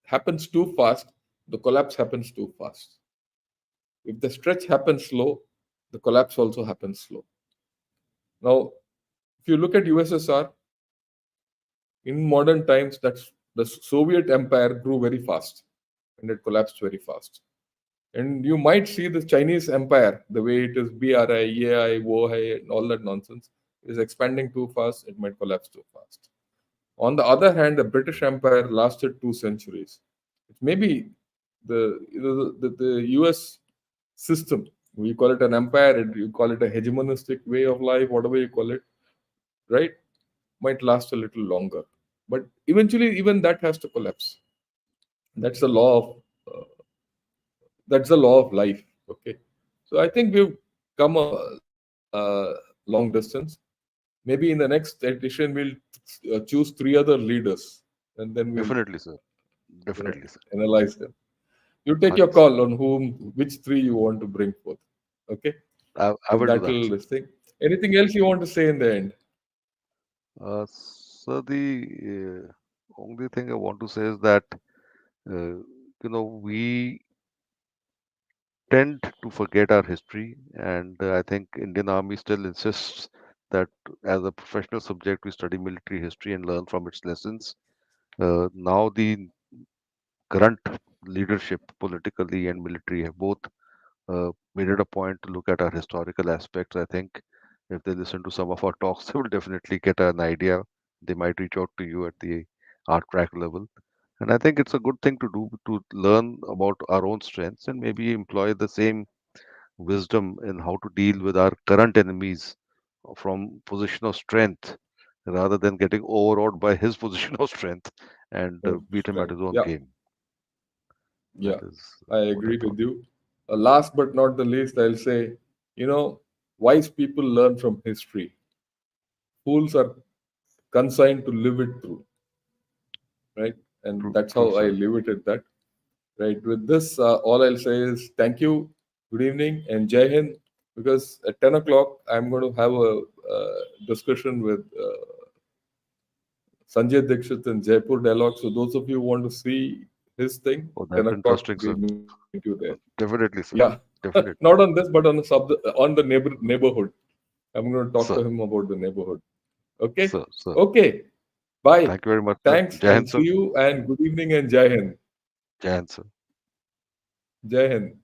Speaker 1: happens too fast, the collapse happens too fast. If the stretch happens slow, the collapse also happens slow. Now, if you look at USSR, in modern times, that's the Soviet Empire grew very fast and it collapsed very fast. And you might see the Chinese Empire, the way it is BRI, EAI, WOHI, and all that nonsense, is expanding too fast, it might collapse too fast. On the other hand, the British Empire lasted 2 centuries. Maybe the US system, we call it an empire, you call it a hegemonistic way of life, whatever you call it, right? Might last a little longer. But eventually, even that has to collapse. That's the law of life. Okay, so I think we've come a long distance. Maybe in the next edition we'll choose 3 other leaders, and then we'll
Speaker 2: Definitely, sir.
Speaker 1: you know
Speaker 2: Definitely, sir.
Speaker 1: analyze them. You take
Speaker 2: हाँ
Speaker 1: your
Speaker 2: ji, sir.
Speaker 1: call on which 3 you want to bring forth. Okay,
Speaker 2: I
Speaker 1: so
Speaker 2: will do
Speaker 1: that
Speaker 2: that,
Speaker 1: will
Speaker 2: sir.
Speaker 1: this thing. Anything else you want to say in the end?
Speaker 2: So the only thing I want to say is that we tend to forget our history, and I think Indian Army still insists that as a professional subject we study military history and learn from its lessons. Now the current leadership, politically and military, have both made it a point to look at our historical aspects. I think if they listen to some of our talks, they will definitely get an idea. They might reach out to you at the art track level. And I think it's a good thing to do, to learn about our own strengths and maybe employ the same wisdom in how to deal with our current enemies from position of strength rather than getting overawed by his position of strength and beat him at
Speaker 1: Strength.
Speaker 2: his own
Speaker 1: Yeah,
Speaker 2: game. That
Speaker 1: yeah,
Speaker 2: is
Speaker 1: I
Speaker 2: what I
Speaker 1: agree
Speaker 2: thought.
Speaker 1: with you. Last but not the least, I'll say, you know, wise people learn from history. Fools are consigned to live it through, right? And
Speaker 2: True,
Speaker 1: that's
Speaker 2: true,
Speaker 1: how I
Speaker 2: sir.
Speaker 1: live it at that. Right. With this, all I'll say is thank you, good evening, and Jai Hind. Because at 10 o'clock, I'm going to have a discussion with Sanjay Dixit in Jaipur Dialogue. So, those of you who want to see his thing,
Speaker 2: Oh,
Speaker 1: 10
Speaker 2: that's
Speaker 1: o'clock,
Speaker 2: interesting,
Speaker 1: we'll
Speaker 2: sir.
Speaker 1: meet you there.
Speaker 2: Definitely,
Speaker 1: Yeah.
Speaker 2: sir. Definitely.
Speaker 1: Not on this, but on the neighborhood. I'm going to talk to
Speaker 2: Sir,
Speaker 1: him about the neighborhood. Okay.
Speaker 2: sir.
Speaker 1: Okay. Bye.
Speaker 2: Thank you very much, sir.
Speaker 1: Thanks
Speaker 2: Jai
Speaker 1: and
Speaker 2: Hind,
Speaker 1: see
Speaker 2: sir.
Speaker 1: you and good evening and Jai Hind.
Speaker 2: Jai Hind, sir.
Speaker 1: Jai Hind.